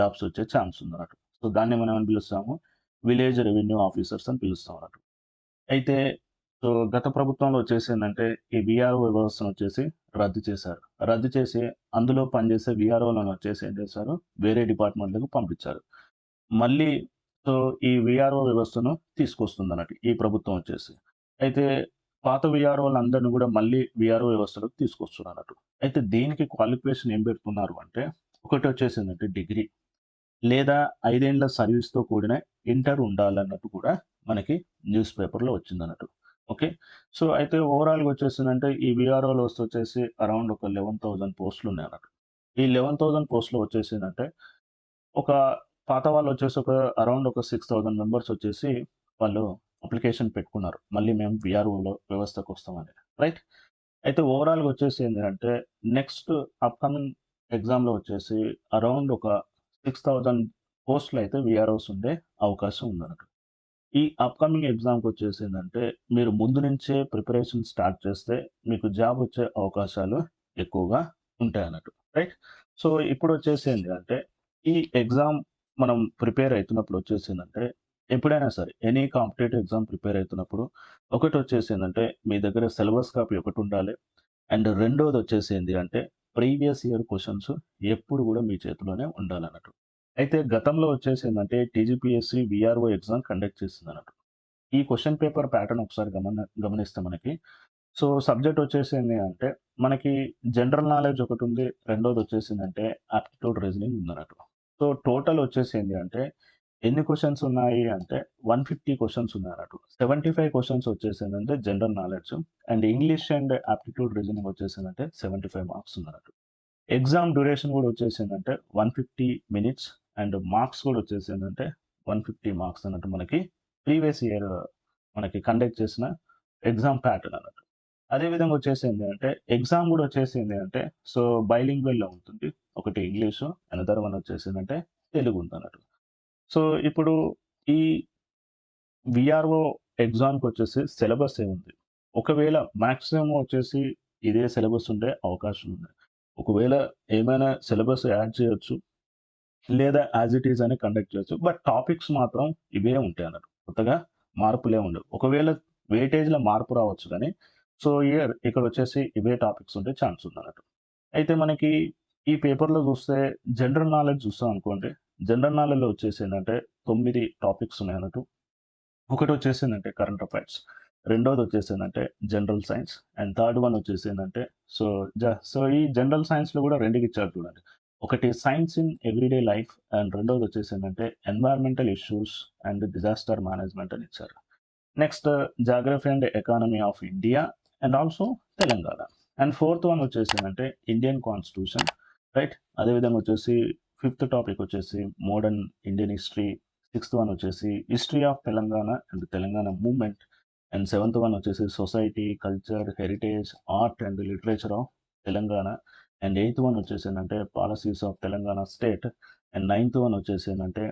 Jobs వచ్చే chance ఉందన్నట్టు. So దాన్ని మనం ఏమని పిలుస్తాము? విలేజ్ రెవెన్యూ ఆఫీసర్స్ అని పిలుస్తాం అన్నట్టు. అయితే సో గత ప్రభుత్వంలో వచ్చేసిందంటే ఈ వీఆర్ఓ వ్యవస్థను వచ్చేసి రద్దు చేశారు. రద్దు చేసి అందులో పనిచేసే వీఆర్ఓలను వచ్చేసి ఏం చేశారు? వేరే డిపార్ట్మెంట్‌లకు పంపించారు. మళ్ళీ సో ఈ వీఆర్ఓ వ్యవస్థను తీసుకొస్తుందన్నట్టు ఈ ప్రభుత్వం వచ్చేసి. అయితే పాత వీఆర్ఓలందరిని గూడా మళ్ళీ వీఆర్ఓ వ్యవస్థలోకి తీసుకొస్తున్నారన్నట్టు. అయితే దీనికి క్వాలిఫికేషన్ ఏం పెడుతున్నారు అంటే ఒకటొచ్చేసిందంటే డిగ్రీ లేదా 5 ఏండ్ల సర్వీస్‌తో కూడిన ఇంటర్ ఉండాలన్నట్టు కూడా మనకి న్యూస్ పేపర్‌లో వచ్చిందన్నట్టు. ఓకే. సో అయితే ఓవరాల్‌గా వచ్చేసిందంటే ఈ వీఆర్ఓలో వచ్చేసి అరౌండ్ ఒక 11,000 పోస్టులున్నాయన్నట్టు. ఈ 11,000 పోస్ట్‌లో వచ్చేసిందంటే ఒక పాత వాళ్ళొచ్చేసి అరౌండ్ ఒక 6,000 మెంబర్స్ వచ్చేసి వాళ్ళు అప్లికేషన్ పెట్టుకున్నారు. మళ్ళీ మేము వీఆర్ఓలో వ్యవస్థకొస్తామని. రైట్? అయితే ఓవరాల్‌గా వచ్చేసి ఏందంటే నెక్స్ట్ అప్‌కమింగ్ ఎగ్జామ్‌లో వచ్చేసి అరౌండ్ ఒక 6,000 పోస్టులయితే వీఆర్ఓస్ ఉండే అవకాశం ఉందన్నట్టు. ఈ అప్‌కమింగ్ ఎగ్జామ్‌కొచ్చేసిందంటే మీరు ముందు నుంచే ప్రిపరేషన్ స్టార్ట్ చేస్తే మీకు జాబ్ వచ్చే అవకాశాలు ఎక్కువగా ఉంటాయన్నట్టు. రైట్? సో ఇప్పుడొచ్చేసి ఏంది అంటే ఈ ఎగ్జామ్ మనం ప్రిపేర్ అయితున్నప్పుడు వచ్చేసిందంటే ఎప్పుడైనా సరే ఎనీ కాంపిటేటివ్ ఎగ్జామ్ ప్రిపేర్ అయితున్నప్పుడు ఒకటొచ్చేసిందంటే మీ దగ్గర సిలబస్ కాపీ ఒకటుండాలి. అండ్ రెండోదొచ్చేసి ఏంది అంటే ప్రీవియస్ ఇయర్ క్వెషన్స్ ఎప్పుడు గూడా మీ చేతిలోనే ఉండాలన్నట్టు. అయితే గతంలో వచ్చేసిందంటే టీజీపీఎస్సీ వీఆర్ఓ ఎగ్జామ్ కండక్ట్ చేసిందన్నట్టు. ఈ క్వెషన్ పేపర్ ప్యాటర్న్ ఒకసారి గమనిస్తే మనకి సో సబ్జెక్ట్ వచ్చేసింది అంటే మనకి జనరల్ నాలెడ్జ్ ఒకటుంది. రెండోదొచ్చేసిందంటే ఆప్టిట్యూడ్ రీజనింగ్ ఉందన్నట్టు. సో టోటల్ వచ్చేసింది అంటే ఎన్ని క్వెషన్స్ ఉన్నాయి అంటే 150 క్వెషన్స్ ఉన్నాయన్నట్టు. 75 క్వెషన్స్ వచ్చేసిందంటే general knowledge and English and aptitude reasoning వచ్చేసిందంటే 75 మార్క్స్ ఉందన్నట్టు. ఎగ్జామ్ డ్యూరేషన్ గూడా వచ్చేసిందంటే 150 మినిట్స్ అండ్ మార్క్స్ గూడా వచ్చేసిందంటే 150 మార్క్స్ అన్నట్టు మనకి ప్రీవియస్ ఇయర్ మనకి కండక్ట్ చేసిన ఎగ్జామ్ ప్యాటర్న్ అన్నట్టు. అదే విధంగా వచ్చేసింది అంటే ఎగ్జామ్ గూడా వచ్చేసింది అంటే సో బైలింగ్వల్‌లో ఉంటుంది. ఒకటి ఇంగ్లీషు, అనదర్ వన్ వచ్చేసిందంటే తెలుగు ఉందన్నట్టు. సో ఇప్పుడు ఈ వీఆర్ఓ ఎగ్జామ్‌కొచ్చేసి సిలబస్ ఏముంది? ఒకవేళ మాక్సిమం వచ్చేసి ఇదే సిలబస్ ఉండే అవకాశం ఉంది. ఒకవేళ ఏమైనా సిలబస్ యాడ్ చేయొచ్చు. లేదా యాజ్ ఇట్ ఈజ్ అని కండక్ట్ చేయొచ్చు. బట్ టాపిక్స్ మాత్రం ఇవే ఉంటాయన్నట్టు. కొత్తగా మార్పులేం ఉండవు. ఒకవేళ వెయిటేజ్‌లో మార్పు రావచ్చు గానీ, సో హియర్ ఇక్కడొచ్చేసి ఇవే టాపిక్స్ ఉండే ఛాన్స్ ఉందన్నట్టు. అయితే మనకి ఈ పేపర్‌లో చూస్తే జనరల్ నాలెడ్జ్ చూసామనుకోండి. జనరల్ నాలెడ్జ్‌లో వచ్చేసి 9 టాపిక్స్ ఉన్నాయన్నట్టు. ఒకటొచ్చేసిందంటే కరెంట్ అఫైర్స్. రెండోదొచ్చేసిందంటే general science. And third one వచ్చేసిందంటే సో, సో ఈ జనరల్ సైన్స్‌లో గూడా రెండుకిచ్చారు చూడండి. ఒకటి science in everyday life and రెండోదొచ్చేసిందంటే environmental issues and disaster management అని ఇచ్చారు. Next geography and economy of India and also Telangana. And fourth one వచ్చేసిందంటే ఇండియన్ కాన్స్టిట్యూషన్ రైట్. అదే విధంగా వచ్చేసి ఫిఫ్త్ టాపిక్ వచ్చేసి modern Indian history. Sixth one వచ్చేసి history of Telangana and Telangana movement. And seventh one వచ్చేసి society, culture, heritage, art and literature of Telangana. And eighth one వచ్చేసిందంటే policies of Telangana state. And ninth one వచ్చేసిందంటే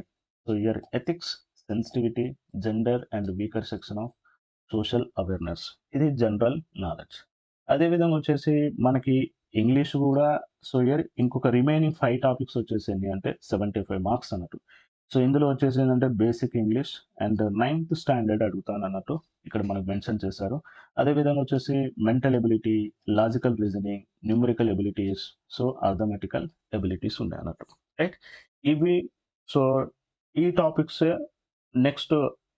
so here ethics, sensitivity, gender and weaker section of social awareness. ఇది general knowledge. అదే విధంగా వచ్చేసి మనకి English గూడా so here ఇంకొక remaining 5 topics వచ్చేసింది అంటే 75 మార్క్స్ అన్నట్టు. సో ఇందులో వచ్చేసిందంటే basic English and ninth standard అడుగుతానన్నట్టు ఇక్కడ మనకు మెన్షన్ చేశారు. అదే విధంగా వచ్చేసి mental ability, logical reasoning, numerical abilities, so arithmetical abilities ఉన్నాయన్నట్టు. రైట్. ఇవి సో ఈ టాపిక్సే నెక్స్ట్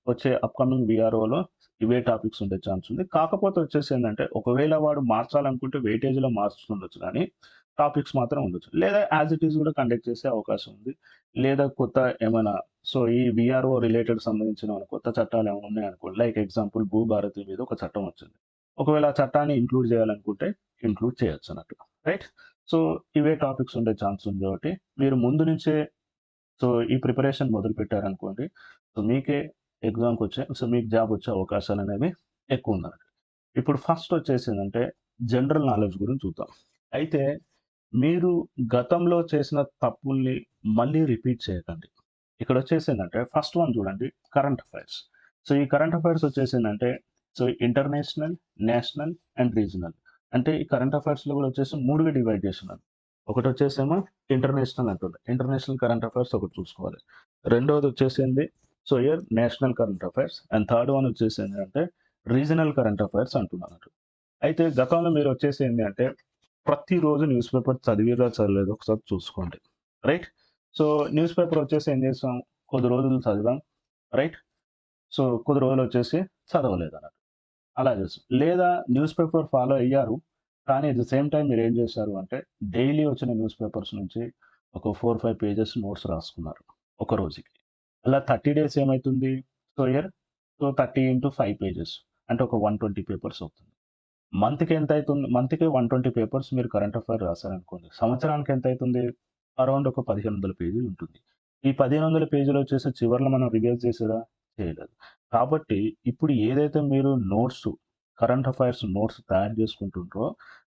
వచ్చే అప్‌కమింగ్ వీఆర్ఓలో ఇవే టాపిక్స్ ఉండే ఛాన్స్ ఉంది. కాకపోతే వచ్చేసి ఏందంటే, ఒకవేళ వాడు మార్చాలనుకుంటే వెయిటేజ్‌లో మార్చుతుండొచ్చు గానీ, టాపిక్స్ మాత్రం ఉండొచ్చు. లేదా యాజ్ ఇట్ ఈజ్ గూడా కండక్ట్ చేసే అవకాశం ఉంది. లేదా కొత్త ఏమైనా సో, ఈ వీఆర్ఓ రిలేటెడ్ సంబంధించిన ఏమైనా కొత్త చట్టాలేమైనా ఉన్నాయనుకోండి. లైక్ ఎగ్జాంపుల్ భూభారతి మీద ఒక చట్టం వచ్చింది. ఒకవేళ ఆ చట్టాన్ని ఇంక్లూడ్ చేయాలనుకుంటే ఇంక్లూడ్ చేయొచ్చన్నట్టు. రైట్. సో, ఇవే టాపిక్స్ ఉండే ఛాన్స్ ఉంది కాబట్టి, మీరు ముందు నుంచే సో, ఈ ప్రిపరేషన్ మొదలుపెట్టారనుకోండి. సో, మీకే సో, మీకు జాబొచ్చే అవకాశాలనేవి ఎక్కువుందన్నట్టు. ఇప్పుడు ఫస్ట్ వచ్చేసిందంటే జనరల్ నాలెడ్జ్ గురించి చూద్దాం. అయితే మీరు గతంలో చేసిన తప్పుల్ని మళ్ళీ రిపీట్ చేయకండి. ఇక్కడొచ్చేసిందంటే ఫస్ట్ వన్ చూడండి కరెంట్ అఫైర్స్. సో, ఈ కరెంట్ అఫైర్స్ వచ్చేసిందంటే so, international, national and regional. అంటే ఈ కరెంట్ అఫైర్స్‌లో గూడా వచ్చేసి 3గా డివైడ్ చేసున్నారు. ఒకటొచ్చేసేమో ఇంటర్నేషనల్ అంటుంది. ఇంటర్నేషనల్ కరెంట్ అఫైర్స్ ఒకటి చూసుకోవాలి. రెండోది వచ్చేసింది so here national current affairs and third one వచ్చేసింది అంటే రీజనల్ కరెంట్ అఫైర్స్ అంటున్నాను. అయితే గతంలో మీరు వచ్చేసి ఏంటి అంటే ప్రతిరోజు న్యూస్ పేపర్ చదివిరా చదవలేదో ఒకసారి చూసుకోండి. రైట్? సో న్యూస్ పేపర్ వచ్చేసి ఏం చేసాం కొద్ది రోజులు చదివాం. రైట్? సో కొద్ది రోజులు వచ్చేసి చదవలేదన్నట్టు. అలా చేస్తాం. లేదా న్యూస్ పేపర్ ఫాలో అయ్యారు. కానీ అట్ ద సేమ్ టైమ్ మీరేం చేశారు అంటే డైలీ వచ్చిన న్యూస్ పేపర్స్ నుంచి ఒక 4, 5 పేజెస్ నోట్స్ రాసుకున్నారు ఒక రోజుకి. అలా 30 డేస్ ఏమైతుంది? So here so 30 into 5 pages అంటే ఒక 120 పేపర్స్ అవుతుంది. మంత్‌కి ఎంతైతుంది? మంత్‌కి 120 పేపర్స్ మీరు కరెంట్ అఫైర్ రాసారనుకోండి. సంవత్సరానికి ఎంతైతుంది? అరౌండ్ ఒక 1500 పేజీలు ఉంటుంది. ఈ 1500 పేజీలు వచ్చేసి చివర్లో మనం రివైజ్ చేసారా? చేయలేదు. కాబట్టి ఇప్పుడు ఏదైతే మీరు నోట్స్ కరెంట్ అఫైర్స్ నోట్స్ తయారు చేసుకుంటుండ్రో,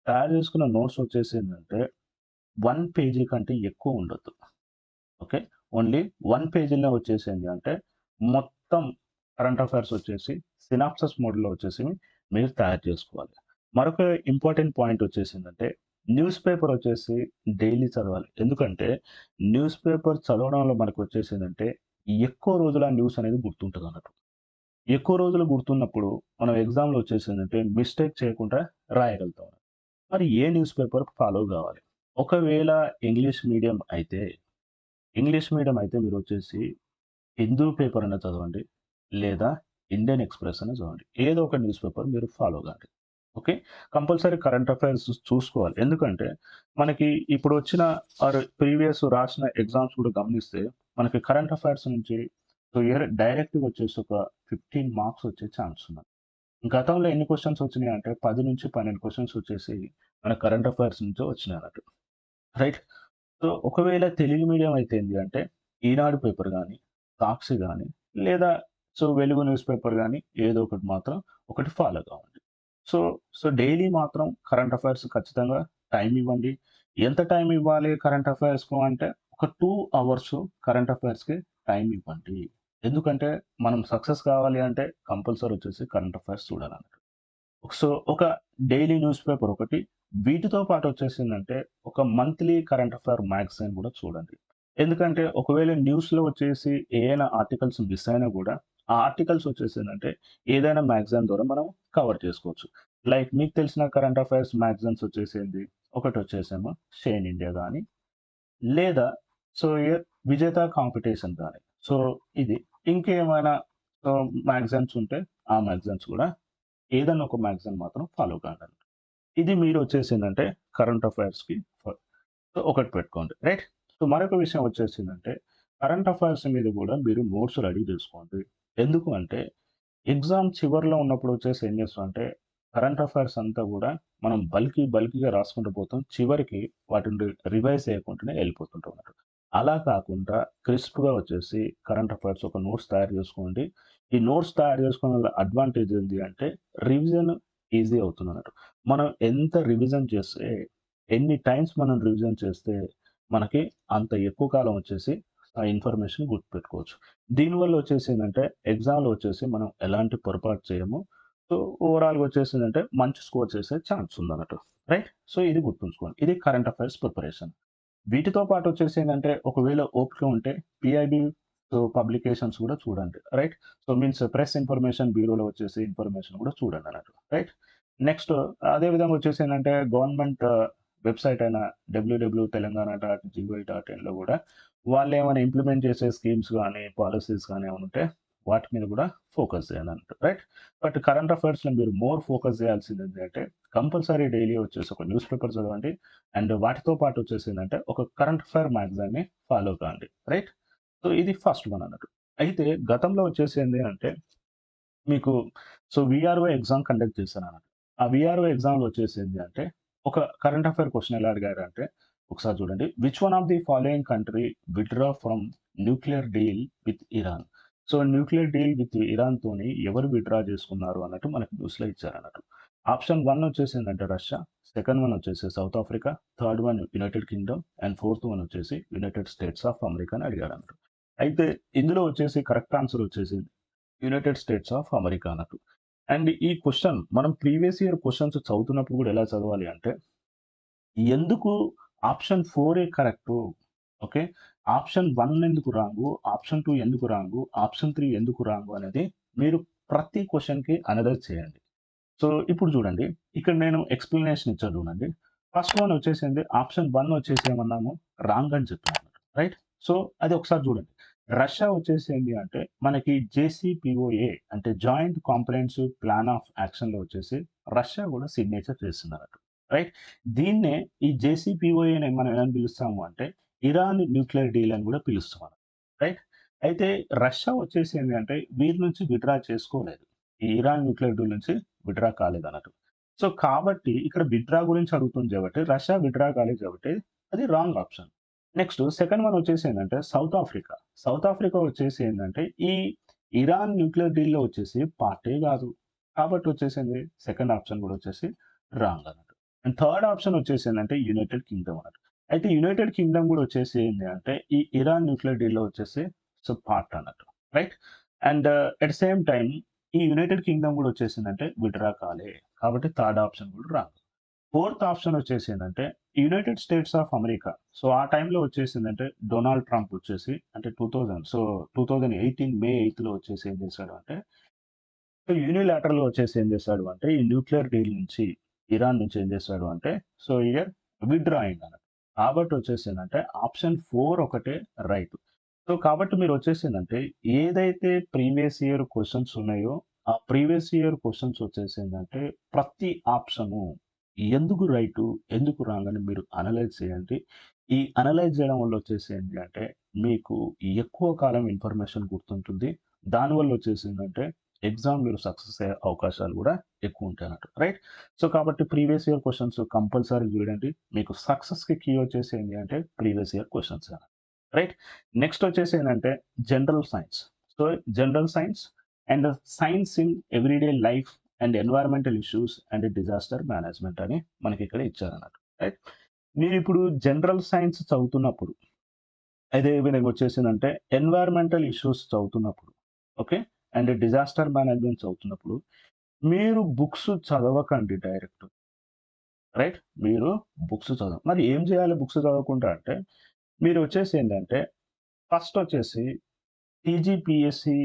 తయారు చేసుకున్న నోట్స్ వచ్చేసి ఏంటంటే 1 పేజీ కంటే ఎక్కువ ఉండొద్దు. ఓకే. ఓన్లీ 1 పేజీలో వచ్చేసింది అంటే మొత్తం కరెంట్ అఫైర్స్ వచ్చేసి సినాప్సిస్ మోడ్‌లో వచ్చేసి మీరు తయారు చేసుకోవాలి. మరొక ఇంపార్టెంట్ పాయింట్ వచ్చేసిందంటే న్యూస్ పేపర్ వచ్చేసి డైలీ చదవాలి. ఎందుకంటే న్యూస్ పేపర్ చదవడంలో మనకు వచ్చేసిందంటే ఎక్కువ రోజులు ఆ న్యూస్ అనేది గుర్తుంటదన్నట్టు. ఎక్కువ రోజులు గుర్తున్నప్పుడు మనం ఎగ్జామ్‌లో వచ్చేసిందంటే మిస్టేక్ చేయకుండా రాయగలుగుతాం. మరి ఏ న్యూస్ పేపర్ ఫాలో కావాలి? ఒకవేళ ఇంగ్లీష్ మీడియం అయితే మీరొచ్చేసి హిందూ పేపర్ అన్నా చదవండి. లేదా ఇండియన్ ఎక్స్‌ప్రెస్ అన్నా చదవండి. ఏదో ఒక న్యూస్ పేపర్ మీరు follow Gandi. Okay. Compulsory current affairs చూసుకోవాలి. ఎందుకంటే మనకి ఇప్పుడు వచ్చిన ప్రీవియస్ రాసిన ఎగ్జామ్స్ కూడా గమనిస్తే మనకి కరెంట్ అఫైర్స్ నుంచి సో డైరెక్ట్‌గా వచ్చేసి ఒక 15 మార్క్స్ వచ్చే ఛాన్స్ ఉంది. గతంలో ఎన్ని క్వెషన్స్ వచ్చినాయంటే 10-12 క్వెషన్స్ వచ్చేసి మన కరెంట్ అఫైర్స్ నుంచే వచ్చినాయన్నట్టు. రైట్? సో, ఒకవేళ తెలుగు మీడియం అయితే ఏంది అంటే, ఈనాడు పేపర్ గాని, సాక్షి గాని, లేదా సో, వెలుగు న్యూస్ పేపర్ గాని ఏదో ఒకటి మాత్రం ఒకటి ఫాలో కావండి. సో, డైలీ మాత్రం కరెంట్ అఫైర్స్ ఖచ్చితంగా టైమ్ ఇవ్వండి. ఎంత టైమ్ ఇవ్వాలి కరెంట్ అఫైర్స్‌కు అంటే, ఒక 2 అవర్స్ కరెంట్ అఫైర్స్‌కి టైమ్ ఇవ్వండి. ఎందుకంటే, మనం సక్సెస్ కావాలి అంటే కంపల్సరీ వచ్చేసి కరెంట్ అఫైర్స్ చూడాలన్నట్టు. సో, ఒక డైలీ న్యూస్ పేపర్ ఒకటి. వీటితో పాటు వచ్చేసిందంటే, ఒక మంత్లీ కరెంట్ అఫైర్ మ్యాగజైన్ గూడా చూడండి. ఎందుకంటే, ఒకవేళ న్యూస్‌లో వచ్చేసి ఏయైనా ఆర్టికల్స్ మిస్ అయినా గూడా, ఆ ఆర్టికల్స్ వచ్చేసిందంటే, ఏదైనా మ్యాగజైన్ ద్వారా మనం కవర్ చేసుకోవచ్చు. లైక్ మీకు తెలిసిన కరెంట్ అఫైర్స్ మ్యాగజైన్స్ వచ్చేసేంది, ఒకటొచ్చేసేమో 'షైన్ ఇండియా' గాని, లేదా సో, విజేత కాంపిటీషన్ గాని. సో, ఇది. ఇంకేమైనా మ్యాగజైన్స్ ఉంటే, ఆ మ్యాగజైన్స్ గూడా ఏదన్నా ఒక మ్యాగజైన్ మాత్రం ఫాలో కాగలరు. ఇది మీరొచ్చేసిందంటే కరెంట్ అఫైర్స్‌కి ఒకటి పెట్టుకోండి. రైట్? సో, మరొక విషయం వచ్చేసిందంటే కరెంట్ అఫైర్స్ మీద గూడా మీరు నోట్స్ రెడీ జేసుకోండి. ఎందుకు అంటే ఎగ్జామ్ చివర్లో ఉన్నప్పుడు వచ్చేసి ఏం చేస్తామంటే కరెంట్ అఫైర్స్ అంతా గూడా మనం బల్కీగా రాసుకుంటూ పోతాం. చివరికి వాటిని రివైజ్ చేయకుండానే ఎళ్ళిపోతుంటాం అన్నట్టు. అలా కాకుండా క్రిస్ప్‌గా వచ్చేసి కరెంట్ అఫైర్స్ ఒక నోట్స్ తయారు జేసుకోండి. ఈ నోట్స్ తయారు చేసుకోవడం వల్ల అడ్వాంటేజ్ ఏంది అంటే రివిజన్ ఈజీ అవుతుందన్నట్టు. మనం ఎంత రివిజన్ చేస్తే ఎన్ని టైమ్స్ మనం రివిజన్ చేస్తే మనకి అంత ఎక్కువ కాలం వచ్చేసి ఆ ఇన్ఫర్మేషన్ గుర్తుపెట్టుకోవచ్చు. దీనివల్ల వచ్చేసిందంటే ఎగ్జామ్‌లో వచ్చేసి మనం ఎలాంటి పొరపాటు చేయము. సో, ఓవరాల్‌గా వచ్చేసిందంటే మంచి స్కోర్ చేసే ఛాన్స్ ఉందన్నట్టు. రైట్? సో, ఇది గుర్తుంచుకోండి. ఇది కరెంట్ అఫైర్స్ ప్రిపరేషన్. వీటితో పాటు వచ్చేసి ఏంటంటే, ఒకవేళ ఓపిక ఉంటే పిఐబి పబ్లికేషన్స్ కూడా చూడండి. Right? So, means press information బ్యూరోలో వచ్చేసి ఇన్ఫర్మేషన్ కూడా చూడండన్నట్టు. రైట్? నెక్స్ట్ అదే విధంగా వచ్చేసి ఏంటంటే, గవర్నమెంట్ వెబ్‌సైట్ అయిన www.telangana.gov.in లో కూడా వాళ్ళేమైనా ఇంప్లిమెంట్ చేసే స్కీమ్స్ గాని, పాలిసీస్ గాని ఏమైనా ఉంటే వాటి మీద కూడా ఫోకస్ చేయాలన్నట్టు. రైట్? బట్ కరెంట్ అఫైర్స్‌లో మీరు మోర్ ఫోకస్ చేయాల్సింది ఏంటంటే, కంపల్సరీ డైలీ వచ్చేసి ఒక న్యూస్ పేపర్ చదవండి. అండ్ వాటితో పాటు వచ్చేసిందంటే ఒక కరెంట్ అఫైర్ మ్యాగజైన్‌ని ఫాలో కాండి. రైట్? సో, ఇది ఫస్ట్ వన్ అన్నట్టు. అయితే గతంలో వచ్చేసింది అంటే మీకు వీఆర్‌ఓ ఎగ్జామ్ కండక్ట్ చేశారన్నట్టు. ఆ వీఆర్‌ఓ ఎగ్జామ్‌లో వచ్చేసింది అంటే ఒక కరెంట్ అఫైర్ క్వెషన్ ఎలా అడిగారంటే ఒకసారి చూడండి. Which one of the following country withdraw from nuclear deal with Iran? So, nuclear deal with ఇరాన్‌తోని ఎవరు విత్‌డ్రా చేసుకున్నారు అన్నట్టు మనకు న్యూస్‌లో ఇచ్చారన్నట్టు. ఆప్షన్ 1 వచ్చేసిందంటే రష్యా, సెకండ్ వన్ వచ్చేసి South Africa, third one United Kingdom and fourth one వచ్చేసి యునైటెడ్ స్టేట్స్ ఆఫ్ అమెరికా అని అడిగాడన్నట్టు. అయితే ఇందులో వచ్చేసి కరెక్ట్ ఆన్సర్ వచ్చేసింది యునైటెడ్ స్టేట్స్ ఆఫ్ అమెరికా అన్నట్టు. అండ్ ఈ క్వెషన్ మనం ప్రీవియస్ ఇయర్ క్వెషన్స్ చదువుతున్నప్పుడు కూడా ఎలా చదవాలి అంటే, ఎందుకు ఆప్షన్ 4 కరెక్టు. ఓకే. ఆప్షన్ 1 ఎందుకు రాంగు, ఆప్షన్ 2 ఎందుకు రాంగు, ఆప్షన్ 3 ఎందుకు రాంగు అనేది మీరు ప్రతి క్వెషన్‌కి అనలైజ్ చేయండి. సో, ఇప్పుడు చూడండి. ఇక్కడ నేను ఎక్స్‌ప్లనేషన్ ఇచ్చా చూడండి. ఫస్ట్ వన్ వచ్చేసింది ఆప్షన్ 1 వచ్చేసి ఏమన్నాము రాంగ్ అని చెప్పాను. రైట్? సో, అది ఒకసారి చూడండి. రష్యా వచ్చేసి ఏంది అంటే మనకి జేసీపీఓఏ అంటే జాయింట్ కాంప్రహెన్సివ్ ప్లాన్ ఆఫ్ యాక్షన్‌లో వచ్చేసి రష్యా కూడా సిగ్నేచర్ చేసిందన్నట్టు. రైట్? దీన్నే ఈ జేసీపీఓఏని మనం ఏమని పిలుస్తాము అంటే ఇరాన్ న్యూక్లియర్ డీల్ అని కూడా పిలుస్తాం. రైట్? అయితే రష్యా వచ్చేసి ఏంది అంటే వీరి నుంచి విత్‌డ్రా చేసుకోలేదు. ఈ ఇరాన్ న్యూక్లియర్ డీల్ నుంచి విత్‌డ్రా కాలేదన్నట్టు. సో, కాబట్టి ఇక్కడ విత్‌డ్రా గురించి అడుగుతుంది కాబట్టి రష్యా విత్‌డ్రా కాలేదు కాబట్టి అది wrong option. Next second one వచ్చేసి ఏందంటే సౌత్ ఆఫ్రికా. సౌత్ ఆఫ్రికా వచ్చేసి ఏందంటే ఈ ఇరాన్ న్యూక్లియర్ డీల్‌లో వచ్చేసి పార్టే కాదు. కాబట్టి వచ్చేసింది సెకండ్ ఆప్షన్ కూడా వచ్చేసి రాంగ్ అన్నట్టు. అండ్ థర్డ్ ఆప్షన్ వచ్చేసి ఏందంటే యునైటెడ్ కింగ్‌డమ్ అన్నట్టు. అయితే యునైటెడ్ కింగ్‌డమ్ కూడా వచ్చేసి ఏంది అంటే ఈ ఇరాన్ న్యూక్లియర్ డీల్‌లో వచ్చేసి సో, పార్ట్ అన్నట్టు. Right? And at same time ఈ యునైటెడ్ కింగ్‌డమ్ కూడా వచ్చేసిందంటే విత్‌డ్రా కాలే. కాబట్టి థర్డ్ ఆప్షన్ కూడా రాంగ్. ఫోర్త్ ఆప్షన్ వచ్చేసిందంటే United States of America. So, ఆ టైంలో వచ్చేసిందంటే డొనాల్డ్ ట్రంప్ వచ్చేసి అంటే 2018 మే 8లో వచ్చేసి ఏం చేశాడు అంటే యూనిలాటరల్‌గా వచ్చేసి ఏం చేశాడు అంటే ఈ న్యూక్లియర్ డీల్ నుంచి ఇరాన్ నుంచి ఏం చేశాడు అంటే సో, విత్‌డ్రా అయిందన్నట్టు. కాబట్టి వచ్చేసిందంటే ఆప్షన్ 4 ఒకటే రైట్. సో, కాబట్టి మీరొచ్చేసిందంటే, ఏదైతే ప్రీవియస్ ఇయర్ క్వెషన్స్ ఉన్నాయో, ఆ ప్రీవియస్ ఇయర్ క్వెషన్స్ వచ్చేసిందంటే, ప్రతి ఆప్షను ఎందుకు రైటు, ఎందుకు రాంగ్ అని మీరు అనలైజ్ చేయండి. ఈ అనలైజ్ చేయడం వల్ల వచ్చేసి ఏంటి అంటే, మీకు ఎక్కువ కాలం ఇన్ఫర్మేషన్ గుర్తుంటుంది. దానివల్ల వచ్చేసిందంటే, ఎగ్జామ్ మీరు సక్సెస్ అయ్యే అవకాశాలు గూడా ఎక్కువుంటాయన్నట్టు. రైట్? సో, కాబట్టి ప్రీవియస్ ఇయర్ క్వెషన్స్ కంపల్సరీ చూడండి. మీకు సక్సెస్‌కి కీ వచ్చేసి ఏంటి అంటే, ప్రీవియస్ ఇయర్ క్వెషన్సే. రైట్? నెక్స్ట్ వచ్చేసి ఏందంటే general science. So, general science and science in everyday life and environmental issues and disaster management అని మనకిక్కడ ఇచ్చారన్నట్టు. రైట్? మీరిప్పుడు జనరల్ సైన్స్ చదువుతున్నప్పుడు అదే విధంగా వచ్చేసిందంటే ఎన్వైర్మెంటల్ ఇష్యూస్ చదువుతున్నప్పుడు ఓకే. అండ్ డిజాస్టర్ మేనేజ్మెంట్ చదువుతున్నప్పుడు మీరు బుక్స్ చదవకండి డైరెక్ట్. రైట్? మీరు బుక్స్ మరి ఏం చేయాలి బుక్స్ చదవకుండా అంటే మీరు వచ్చేసి ఏంటంటే ఫస్ట్ వచ్చేసి టీజీపీఎస్సీ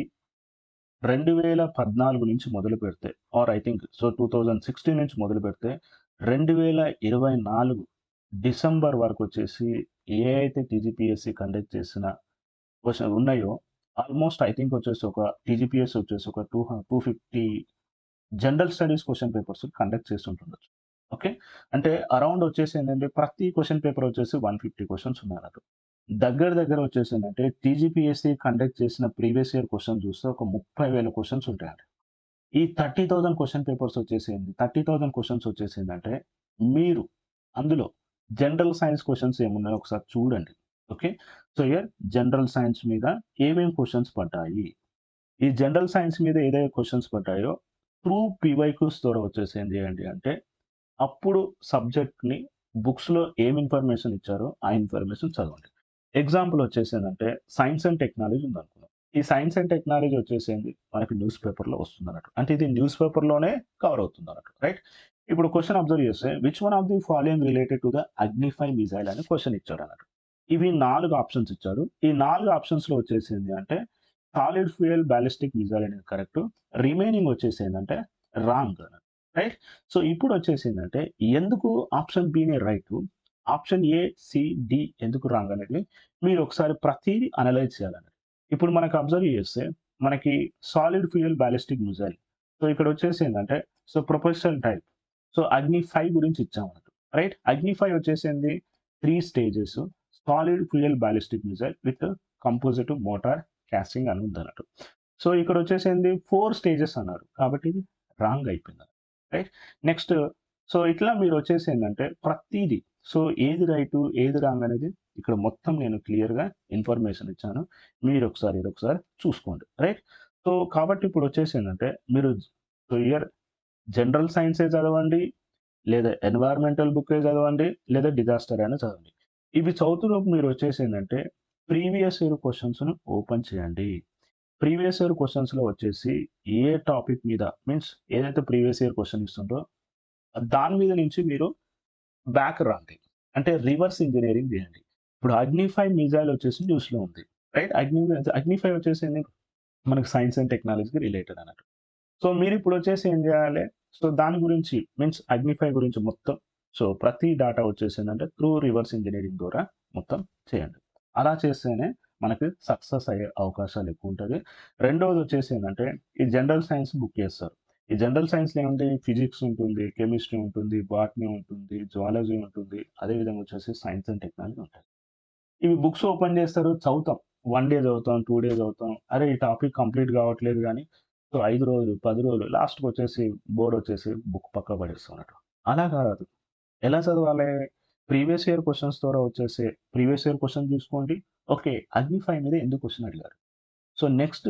2014 నుంచి మొదలుపెడితే ఆర్ ఐ థింక్ సో 2016 నుంచి మొదలుపెడితే 2024 డిసెంబర్ వరకొచ్చేసి ఏ అయితే టీజీపీఎస్సీ కండక్ట్ చేసిన ఉన్నాయో ఆల్మోస్ట్ ఐ థింక్ వచ్చేసి ఒక టీజీపీఎస్సీ వచ్చేసి ఒక 250 general studies question papers conduct చేస్తుంటుండొచ్చు. ఓకే. అంటే అరౌండ్ వచ్చేసి ఏంటంటే ప్రతి క్వెషన్ పేపర్ వచ్చేసి 150 క్వెషన్స్ ఉన్నాయన్నట్టు. దగ్గర దగ్గర వచ్చేసిందంటే టీజీపీఎస్సీ కండక్ట్ చేసిన ప్రీవియస్ ఇయర్ క్వెషన్ చూస్తే ఒక 30,000 క్వెషన్స్ ఉంటాయండి. ఈ 30,000 క్వెషన్ పేపర్స్ వచ్చేసింది. 30,000 క్వెషన్స్ వచ్చేసిందంటే మీరు అందులో జనరల్ సైన్స్ క్వెషన్స్ ఏమున్నాయో ఒకసారి చూడండి. ఓకే. సో, జనరల్ సైన్స్ మీద ఏమేం క్వెషన్స్ పడ్డాయి? ఈ జనరల్ సైన్స్ మీద ఏదైతే క్వెషన్స్ పడ్డాయో త్రూ పీవైక్యూస్ ద్వారా వచ్చేసి ఏం చేయండి అంటే అప్పుడు సబ్జెక్ట్‌ని బుక్స్‌లో ఏం ఇన్ఫర్మేషన్ ఇచ్చారో ఆ ఇన్ఫర్మేషన్ చదవండి. ఎగ్జాంపుల్ వచ్చేసేందంటే సైన్స్ అండ్ టెక్నాలజీ ఉందనుకుందాం. ఈ సైన్స్ అండ్ టెక్నాలజీ వచ్చేసేంది మనకి న్యూస్ పేపర్‌లో వస్తుందన్నట్టు. అంటే ఇది న్యూస్ పేపర్‌లోనే కవర్ అవుతుందన్నట్టు. రైట్? ఇప్పుడు క్వెషన్ అబ్జర్వ్ చేస్తే which one of the following related to the Agni five missile అని క్వెషన్ ఇచ్చాడన్నట్టు. ఇవి 4 ఆప్షన్స్ ఇచ్చాడు. ఈ 4 ఆప్షన్స్‌లో వచ్చేసింది అంటే సాలిడ్ ఫ్యూయల్ బాలిస్టిక్ మిసైల్ అనేది కరెక్ట్. రిమైనింగ్ వచ్చేసి ఏందంటే రాంగ్ అన్నట్టు. రైట్? సో, ఇప్పుడొచ్చేసిందంటే ఎందుకు ఆప్షన్ బినే right, option A, C, D ఎందుకు రాంగ్ అనేది మీరొకసారి ప్రతీది అనలైజ్ చేయాలన్నట్టు. ఇప్పుడు మనకు అబ్జర్వ్ చేస్తే మనకి solid fuel ballistic missile. So, ఇక్కడొచ్చేసి ఏందంటే సో, ప్రొపల్షన్ టైప్. సో, అగ్ని 5 గురించి ఇచ్చామన్నట్టు. రైట్? అగ్ని 5 వచ్చేసింది 3 stages solid fuel ballistic missile with composite motor casting అని ఉందన్నట్టు. సో, ఇక్కడొచ్చేసింది 4 స్టేజెస్ అన్నారు. కాబట్టి ఇది రాంగ్ అయిపోయింది. రైట్? నెక్స్ట్ సో, ఇట్లా మీరొచ్చేసి ప్రతీది సో, ఏది రైటు, ఏది రాంగ్ అనేది ఇక్కడ మొత్తం నేను క్లియర్‌గా ఇన్ఫర్మేషన్ ఇచ్చాను. మీరొకసారి ఇదొకసారి చూసుకోండి. రైట్? సో, కాబట్టి ఇప్పుడొచ్చేసి మీరు సో, జనరల్ సైన్సే చదవండి, లేదా ఎన్వైర్న్మెంటల్ బుక్కే చదవండి, లేదా డిజాస్టర్ అయినా చదవండి. ఇవి చదువుతున్నప్పుడు మీరొచ్చేసి ప్రీవియస్ ఇయర్ క్వెషన్స్‌ని ఓపెన్ చేయండి. ప్రీవియస్ ఇయర్ క్వెషన్స్‌లో వచ్చేసి ఏ టాపిక్ మీద మీన్స్ ఏదైతే ప్రీవియస్ ఇయర్ క్వెషన్ ఇస్తుండ్రో దాని మీద నుంచి మీరు బ్యాక్ రండి. అంటే రివర్స్ ఇంజినీరింగ్ చేయండి. ఇప్పుడు 'అగ్ని-5' మిసైల్ వచ్చేసి న్యూస్‌లో ఉంది. రైట్? 'అగ్ని-5' వచ్చేసి మనకు సైన్స్ అండ్ టెక్నాలజీకి రిలేటెడ్ అన్నట్టు. సో, మీరిప్పుడు వచ్చేసి ఏం జేయాలే, సో, దాని గురించి మీన్స్ 'అగ్ని-5' గురించి మొత్తం సో, ప్రతి డాటా వచ్చేసిందంటే త్రూ రివర్స్ ఇంజినీరింగ్ ద్వారా మొత్తం చేయండి. అలా చేస్తేనే మనకి సక్సెస్ అయ్యే అవకాశాలు ఎక్కువుంటది. రెండోది వచ్చేసి ఏందంటే, ఈ జనరల్ సైన్స్ బుక్ చేస్తారు. ఈ జనరల్ సైన్స్‌లో ఏముంది ఫిజిక్స్ ఉంటుంది, కెమిస్ట్రీ ఉంటుంది, బాటనీ ఉంటుంది, జువాలజీ ఉంటుంది. అదే విధంగా వచ్చేసి సైన్స్ అండ్ టెక్నాలజీ ఉంటది. ఇవి బుక్స్ ఓపెన్ చేస్తారు, చదువుతాం. 1 డే చదువుతాం, 2 డే చదువుతాం. అరే! ఈ టాపిక్ కంప్లీట్ కావట్లేదు గానీ, సో, 5 రోజులు, 10 రోజులు లాస్ట్‌కొచ్చేసి బోరొచ్చేసి బుక్ పక్కకు పడేస్తాం అన్నట్టు. అలా కాదు. ఎలా చదవాలే? ప్రీవియస్ ఇయర్ క్వెషన్స్ ద్వారా వచ్చేసే ప్రీవియస్ ఇయర్ క్వెషన్ తీసుకోండి. ఓకే. 'అగ్ని-5' మీద ఎందుకు క్వెషన్ అడిగారు? సో, నెక్స్ట్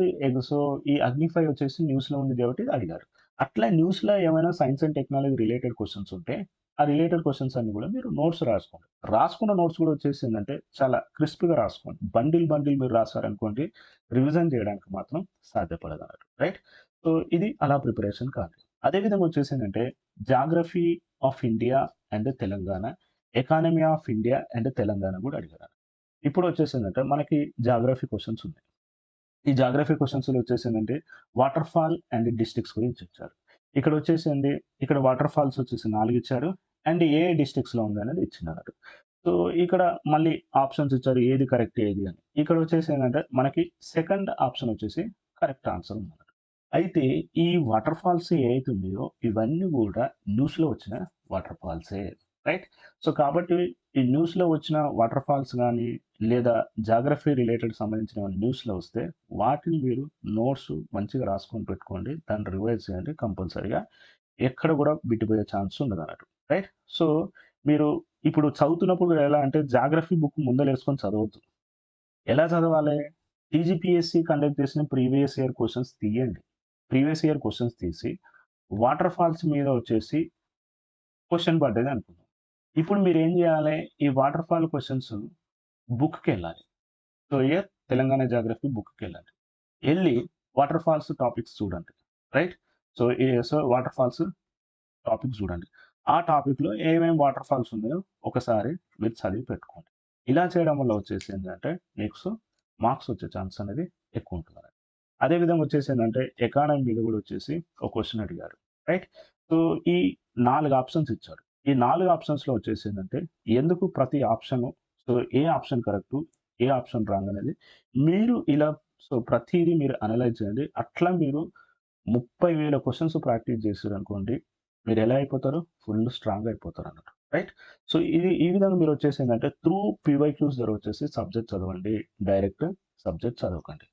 సో, ఈ 'అగ్ని-5' వచ్చేసి న్యూస్‌లో ఉంది కాబట్టి ఇది అడిగారు. అట్లా న్యూస్‌లో ఏమైనా science and technology related questions ఉంటే, ఆ రిలేటెడ్ క్వెషన్స్ అన్నీ గూడా మీరు నోట్స్ రాసుకోండి. రాసుకున్న నోట్స్ గూడా వచ్చేసి ఏందంటే, చాలా క్రిస్ప్‌గా రాసుకోండి. బండిల్ మీరు రాసారనుకోండి, రివిజన్ చేయడానికి మాత్రం సాధ్యపడదన్నట్టు. రైట్? సో, ఇది అలా ప్రిపరేషన్ కావాలి. అదే విధంగా వచ్చేసి geography of India and Telangana, economy of India and Telangana గూడా అడిగారు. ఇప్పుడొచ్చేసిందంటే మనకి జాగ్రఫీ క్వెషన్స్ ఉన్నాయి. ఈ జాగ్రఫీ క్వెషన్స్‌లో వచ్చేసిందంటే వాటర్ ఫాల్ అండ్ డిస్ట్రిక్ట్స్ గురించి ఇచ్చారు. ఇక్కడొచ్చేసింది ఇక్కడ వాటర్ ఫాల్స్ వచ్చేసి 4 ఇచ్చారు. అండ్ ఏ డిస్ట్రిక్ట్స్‌లో ఉందనేది ఇచ్చినారు. సో, ఇక్కడ మళ్ళీ ఆప్షన్స్ ఇచ్చారు. ఏది కరెక్ట్ ఏది అని. ఇక్కడ వచ్చేసి ఏందంటే మనకి సెకండ్ ఆప్షన్ వచ్చేసి కరెక్ట్ ఆన్సర్ ఉందన్నమాట. అయితే ఈ వాటర్ ఫాల్స్ ఏవైతే ఉన్నాయో ఇవన్నీ గూడా న్యూస్‌లో వచ్చిన వాటర్ ఫాల్సే. రైట్? సో, కాబట్టి ఈ న్యూస్‌లో వచ్చిన వాటర్ ఫాల్స్ గాని, లేదా జాగ్రఫీ రిలేటెడ్ సంబంధించిన న్యూస్‌లో వస్తే వాటిని మీరు నోట్స్ మంచిగా రాసుకొని పెట్టుకోండి. దాన్ని రివైజ్ చేయండి కంపల్సరీగా. ఎక్కడ గూడా బిట్టుపోయే ఛాన్స్ ఉండదన్నట్టు. రైట్? సో, మీరు ఇప్పుడు చదువుతున్నప్పుడు ఎలా అంటే జాగ్రఫీ బుక్ ముందలేసుకొని చదవొద్దు. ఎలా చదవాలే? టీజీపీఎస్సీ కండక్ట్ చేసిన ప్రీవియస్ ఇయర్ క్వెషన్స్ తీయండి. ప్రీవియస్ ఇయర్ క్వెషన్స్ తీసి వాటర్ ఫాల్స్ మీద వచ్చేసి క్వెషన్ పడ్డది అనుకుందాం. ఇప్పుడు మీరేం జేయాలే? ఈ వాటర్ ఫాల్ క్వెషన్స్ బుక్‌కెళ్ళాలి. సో, హియర్ తెలంగాణ జాగ్రఫీ బుక్‌కెళ్ళండి. ఎళ్లి వాటర్ ఫాల్స్ టాపిక్స్ చూడండి. Right? So, water falls topic చూడండి. ఆ టాపిక్‌లో ఏమేం వాటర్ ఫాల్స్ ఉన్నాయో ఒకసారి మీరు చదివి పెట్టుకోండి. ఇలా చేయడం వల్ల వచ్చేసి ఏందంటే నెక్స్ట్ మార్క్స్ వచ్చే ఛాన్స్ అనేది ఎక్కువుంటది. అదే విధంగా వచ్చేసి ఏందంటే ఎకానమీ మీద గూడా వచ్చేసి ఒక క్వెషన్ అడిగారు. రైట్? సో, ఈ 4 ఆప్షన్స్ ఇచ్చారు. ఈ 4 ఆప్షన్స్‌లో వచ్చేసి ఏందంటే ఎందుకు ప్రతి ఆప్షను సో, ఏ ఆప్షన్ కరెక్టు, ఏ ఆప్షన్ రాంగ్ అనేది మీరు ఇలా సో, ప్రతీదీ మీరు అనలైజ్ చేయండి. అట్లా మీరు 30,000 క్వెషన్స్ ప్రాక్టీస్ చేసిర్రనుకోండి, మీరెలా అయిపోతారు? ఫుల్ స్ట్రాంగ్ అయిపోతారన్నట్టు. రైట్? సో, ఈ విధంగా మీరొచ్చేసేందంటే త్రూ పీవైక్యూస్ ద్వారా వచ్చేసి సబ్జెక్ట్ చదవండి. Direct subject చదవకండి.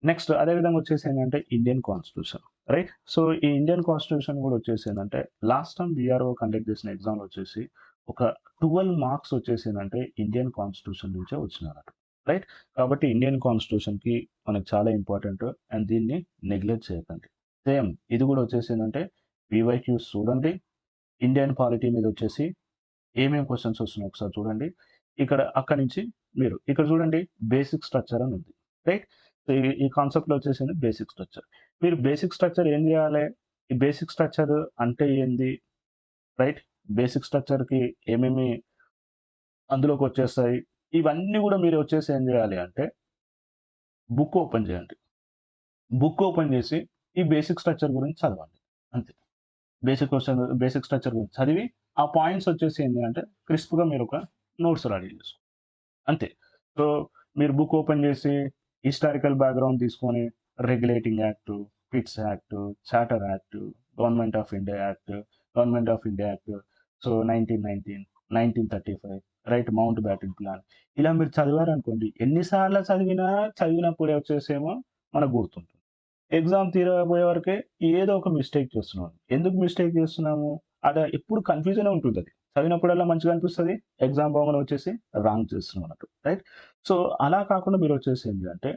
నెక్స్ట్ అదే విధంగా వచ్చేసేందంటే ఇండియన్ కాన్స్టిట్యూషన్. రైట్? సో, ఈ ఇండియన్ కాన్స్టిట్యూషన్ గూడా వచ్చేసేందంటే లాస్ట్ టైమ్ వీఆర్ఓ కండక్ట్ చేసిన ఎగ్జామ్‌లో వచ్చేసి ఒక 12 మార్క్స్ వచ్చేసిందంటే ఇండియన్ కాన్స్టిట్యూషన్ నుంచే వచ్చినాయన్నట్టు. రైట్? కాబట్టి ఇండియన్ కాన్స్టిట్యూషన్‌కి మనకు చాలా ఇంపార్టెంట్ అండ్ దీన్ని నెగ్లెక్ట్ చేయకండి. సేమ్ ఇది గూడా వచ్చేసిందంటే పీవైక్యూస్ చూడండి. ఇండియన్ పాలిటీ మీద వచ్చేసి ఏమేం క్వెషన్స్ వస్తున్నాయో ఒకసారి చూడండి. అక్కడి నుంచి మీరు ఇక్కడ చూడండి బేసిక్ స్ట్రక్చర్ అని ఉంది. రైట్? సో, ఈ కాన్సెప్ట్‌లో వచ్చేసింది బేసిక్ స్ట్రక్చర్. మీరు బేసిక్ స్ట్రక్చర్ ఏం జేయాలే? ఈ బేసిక్ స్ట్రక్చర్ అంటే ఏంది? రైట్? బేసిక్ స్ట్రక్చర్‌కి ఏమేమి అందులోకొచ్చేస్తాయి? ఇవన్నీ గూడా మీరు వచ్చేసి ఏం జేయాలి అంటే బుక్ ఓపెన్ చేయండి. బుక్ ఓపెన్ చేసి ఈ బేసిక్ స్ట్రక్చర్ గురించి చదవండి. అంతే. బేసిక్ స్ట్రక్చర్ గురించి చదివి, ఆ పాయింట్స్ వచ్చేసి ఏంది అంటే క్రిస్ప్‌గా మీరొక నోట్స్ రెడీ చేసుకోండి. అంతే. సో, మీరు బుక్ ఓపెన్ చేసి హిస్టారికల్ బ్యాక్‌గ్రౌండ్ తీసుకొని regulating act, Pitt's act, charter act, government of India act, government of India act, so, 1919, 1935 right Mountbatten plan. ఇలా మీరు చదివారనుకోండి, ఎన్ని సార్లు చదివినా చదివినప్పుడే వచ్చేసేమో మనకు గుర్తుంటుంది. ఎగ్జామ్ తీరబోయే వరకే ఏదో ఒక మిస్టేక్ చేస్తున్నాం. ఎందుకు మిస్టేక్ చేస్తున్నాము? ఎప్పుడు కన్‌ఫ్యూజనే ఉంటుందది. చదివినప్పుడల్లా మంచిగా అనిపిస్తది. ఎగ్జామ్ పోగానే వచ్చేసి రాంగ్ చేస్తున్నాం అన్నట్టు. రైట్? సో, అలా కాకుండా మీరొచ్చేసి ఏంటి అంటే,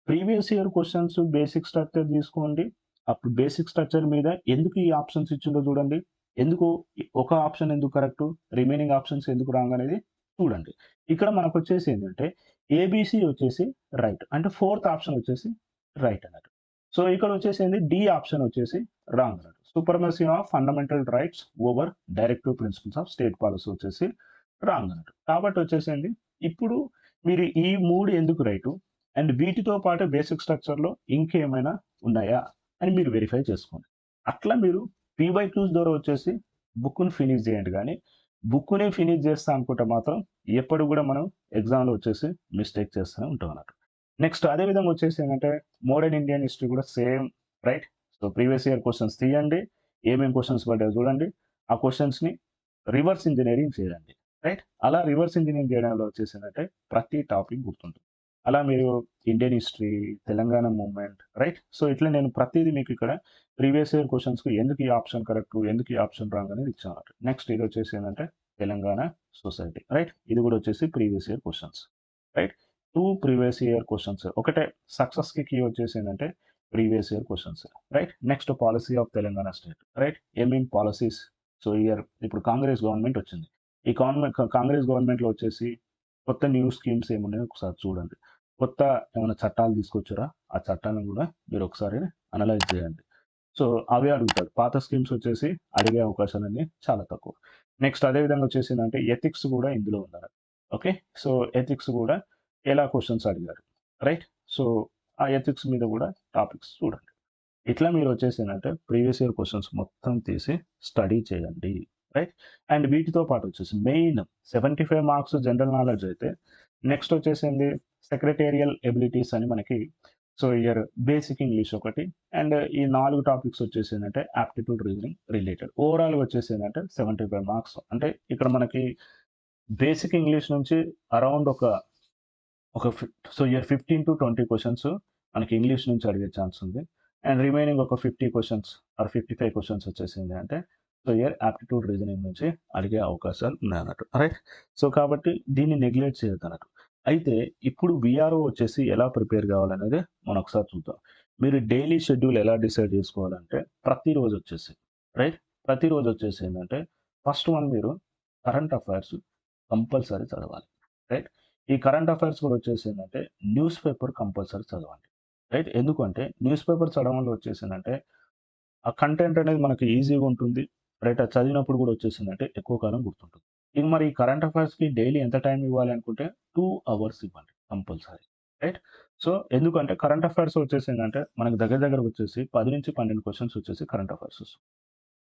previous year questions basic structure తీసుకోండి. అప్పుడు బేసిక్ స్ట్రక్చర్ మీద ఎందుకు ఈ ఆప్షన్స్ ఇచ్చిండో చూడండి. ఎందుకు ఒక ఆప్షన్ ఎందుకు కరెక్టు, రిమైనింగ్ ఆప్షన్స్ ఎందుకు రాంగ్ అనేది చూడండి. ఇక్కడ మనకొచ్చేసి ఏంటంటే, ఏబీసీ వచ్చేసి రైట్. అంటే ఫోర్త్ ఆప్షన్ వచ్చేసి రైట్ అన్నట్టు. సో, ఇక్కడొచ్చేసింది డి ఆప్షన్ వచ్చేసి రాంగ్ అన్నట్టు. Supremacy of fundamental rights over directive principles of state policy వచ్చేసి రాంగ్ అన్నట్టు. కాబట్టి వచ్చేసింది ఇప్పుడు మీరు ఈ 3 ఎందుకు రైటు? అండ్ వీటితో పాటు బేసిక్ స్ట్రక్చర్‌లో ఇంకేమైనా ఉన్నాయా? అని మీరు వెరిఫై చేసుకోండి. అట్లా మీరు పీ-బై-క్యూస్ ద్వారా వచ్చేసి బుక్‌ని ఫినిష్ చేయండి గానీ, బుక్‌నే ఫినిష్ చేస్తా అనుకుంటే మాత్రం ఎప్పుడు గూడా మనం ఎగ్జామ్‌లో వచ్చేసి మిస్టేక్ చేస్తూనే ఉంటాం అన్నట్టు. నెక్స్ట్ అదే విధంగా వచ్చేసి ఏంటంటే మోడర్న్ ఇండియన్ హిస్టరీ కూడా same right. So, previous year questions తీయండి. ఏమేం క్వెషన్స్ పడ్డాయో చూడండి. ఆ క్వెషన్స్‌ని రివర్స్ ఇంజినీరింగ్ చేయండి. రైట్. అలా రివర్స్ ఇంజినీరింగ్ చేయడంలో వచ్చేసిందంటే ప్రతి టాపిక్ గుర్తుంటుంది. అలా మీరు Indian history, Telangana movement right. So, ఇట్లా నేను ప్రతీది మీకు ఇక్కడ ప్రీవియస్ ఇయర్ క్వెషన్స్‌కి ఎందుకు ఈ ఆప్షన్ కరెక్ట్, ఎందుకు ఈ ఆప్షన్ రాంగ్ అనేది ఇచ్చానన్నమాట. నెక్స్ట్ ఇది వచ్చేసి ఏందంటే తెలంగాణ సొసైటీ రైట్. ఇది కూడా వచ్చేసి previous year questions right. 2 previous year questions ఒకటే సక్సెస్‌కి కీ వచ్చేసి ఏందంటే previous year questions right. Next policy of Telangana state right. ఏమేం పాలిసీస్ సో, ఇప్పుడు కాంగ్రెస్ గవర్నమెంట్ వచ్చింది. ఈ కాంగ్రెస్ గవర్నమెంట్‌లో వచ్చేసి కొత్త న్యూ స్కీమ్స్ ఏమున్నాయో ఒకసారి చూడండి. కొత్త ఏమైనా చట్టాలు తీసుకొచ్చారా? ఆ చట్టాలను గూడా మీరు ఒకసారి అనలైజ్ చేయండి. సో, అవే అడుగుతాడు. పాత స్కీమ్స్ వచ్చేసి అడిగే అవకాశాలన్నీ చాలా తక్కువ. నెక్స్ట్ అదే విధంగా వచ్చేసిందంటే ఎథిక్స్ గూడా ఇందులో ఉందన్నమాట. ఓకే. సో, ఎథిక్స్ గూడా ఎలా క్వెషన్స్ అడిగారు. రైట్. సో, ఆ ఎథిక్స్ మీద గూడా టాపిక్స్ చూడండి. ఇట్లా మీరొచ్చేసేందంటే ప్రీవియస్ ఇయర్ క్వెషన్స్ మొత్తం తీసి స్టడీ చేయండి. రైట్. అండ్ వీటితో పాటు వచ్చేసి మెయిన్ 75 మార్క్స్ జనరల్ నాలెడ్జ్ అయితే నెక్స్ట్ వచ్చేసింది సెక్రటేరియల్ ఎబిలిటీస్ అని మనకి సో, ఇయర్ బేసిక్ ఇంగ్లీష్ ఒకటి అండ్ ఈ 4 టాపిక్స్ వచ్చేసిందంటే ఆప్టిట్యూడ్ రీజనింగ్ రిలేటెడ్. ఓవరాల్‌గా వచ్చేసిందంటే 75 మార్క్స్. అంటే ఇక్కడ మనకి బేసిక్ ఇంగ్లీష్ నుంచి అరౌండ్ ఒక ఫి సో, ఇయర్ 15-20 క్వెషన్స్ మనకి ఇంగ్లీష్ నుంచి అడిగే ఛాన్స్ ఉంది. అండ్ రిమైనింగ్ ఒక 50 క్వెషన్స్ ఆర్ 55 క్వెషన్స్ వచ్చేసింది అంటే, సో, ఇయర్ ఆప్టిట్యూడ్ రీజనింగ్ నుంచి అడిగే అవకాశాలు ఉన్నాయన్నట్టు. రైట్. సో, కాబట్టి దీన్ని నెగ్లెక్ట్ చేయొద్దన్నట్టు. అయితే ఇప్పుడు వీఆర్ఓ వచ్చేసి ఎలా ప్రిపేర్ కావాలనేది మనం ఒకసారి చూద్దాం. మీరు డైలీ షెడ్యూల్ ఎలా డిసైడ్ చేసుకోవాలంటే ప్రతిరోజు వచ్చేసి రైట్. ప్రతిరోజు వచ్చేసి ఏందంటే ఫస్ట్ వన్ మీరు కరెంట్ అఫైర్స్ కంపల్సరీ చదవాలి. రైట్. ఈ కరెంట్ అఫైర్స్ కూడా వచ్చేసిందంటే న్యూస్ పేపర్ కంపల్సరీ చదవండి. రైట్. ఎందుకంటే న్యూస్ పేపర్ చదవడం వల్ల వచ్చేసిందంటే ఆ కంటెంట్ అనేది మనకి ఈజీగా ఉంటుంది. రైట్. అది చదివినప్పుడు కూడా వచ్చేసిందంటే ఎక్కువ కాలం గుర్తుంటుంది. ఇక మరి ఈ కరెంట్ అఫైర్స్‌కి డైలీ ఎంత టైం ఇవ్వాలి అనుకుంటే 2 అవర్స్ ఇవ్వండి కంపల్సరీ. రైట్. సో, ఎందుకంటే కరెంట్ అఫైర్స్ వచ్చేసిందంటే మనకు దగ్గర దగ్గరగా వచ్చేసి 10-12 క్వెషన్స్ వచ్చేసి కరెంట్ అఫైర్స్ వస్తాయి.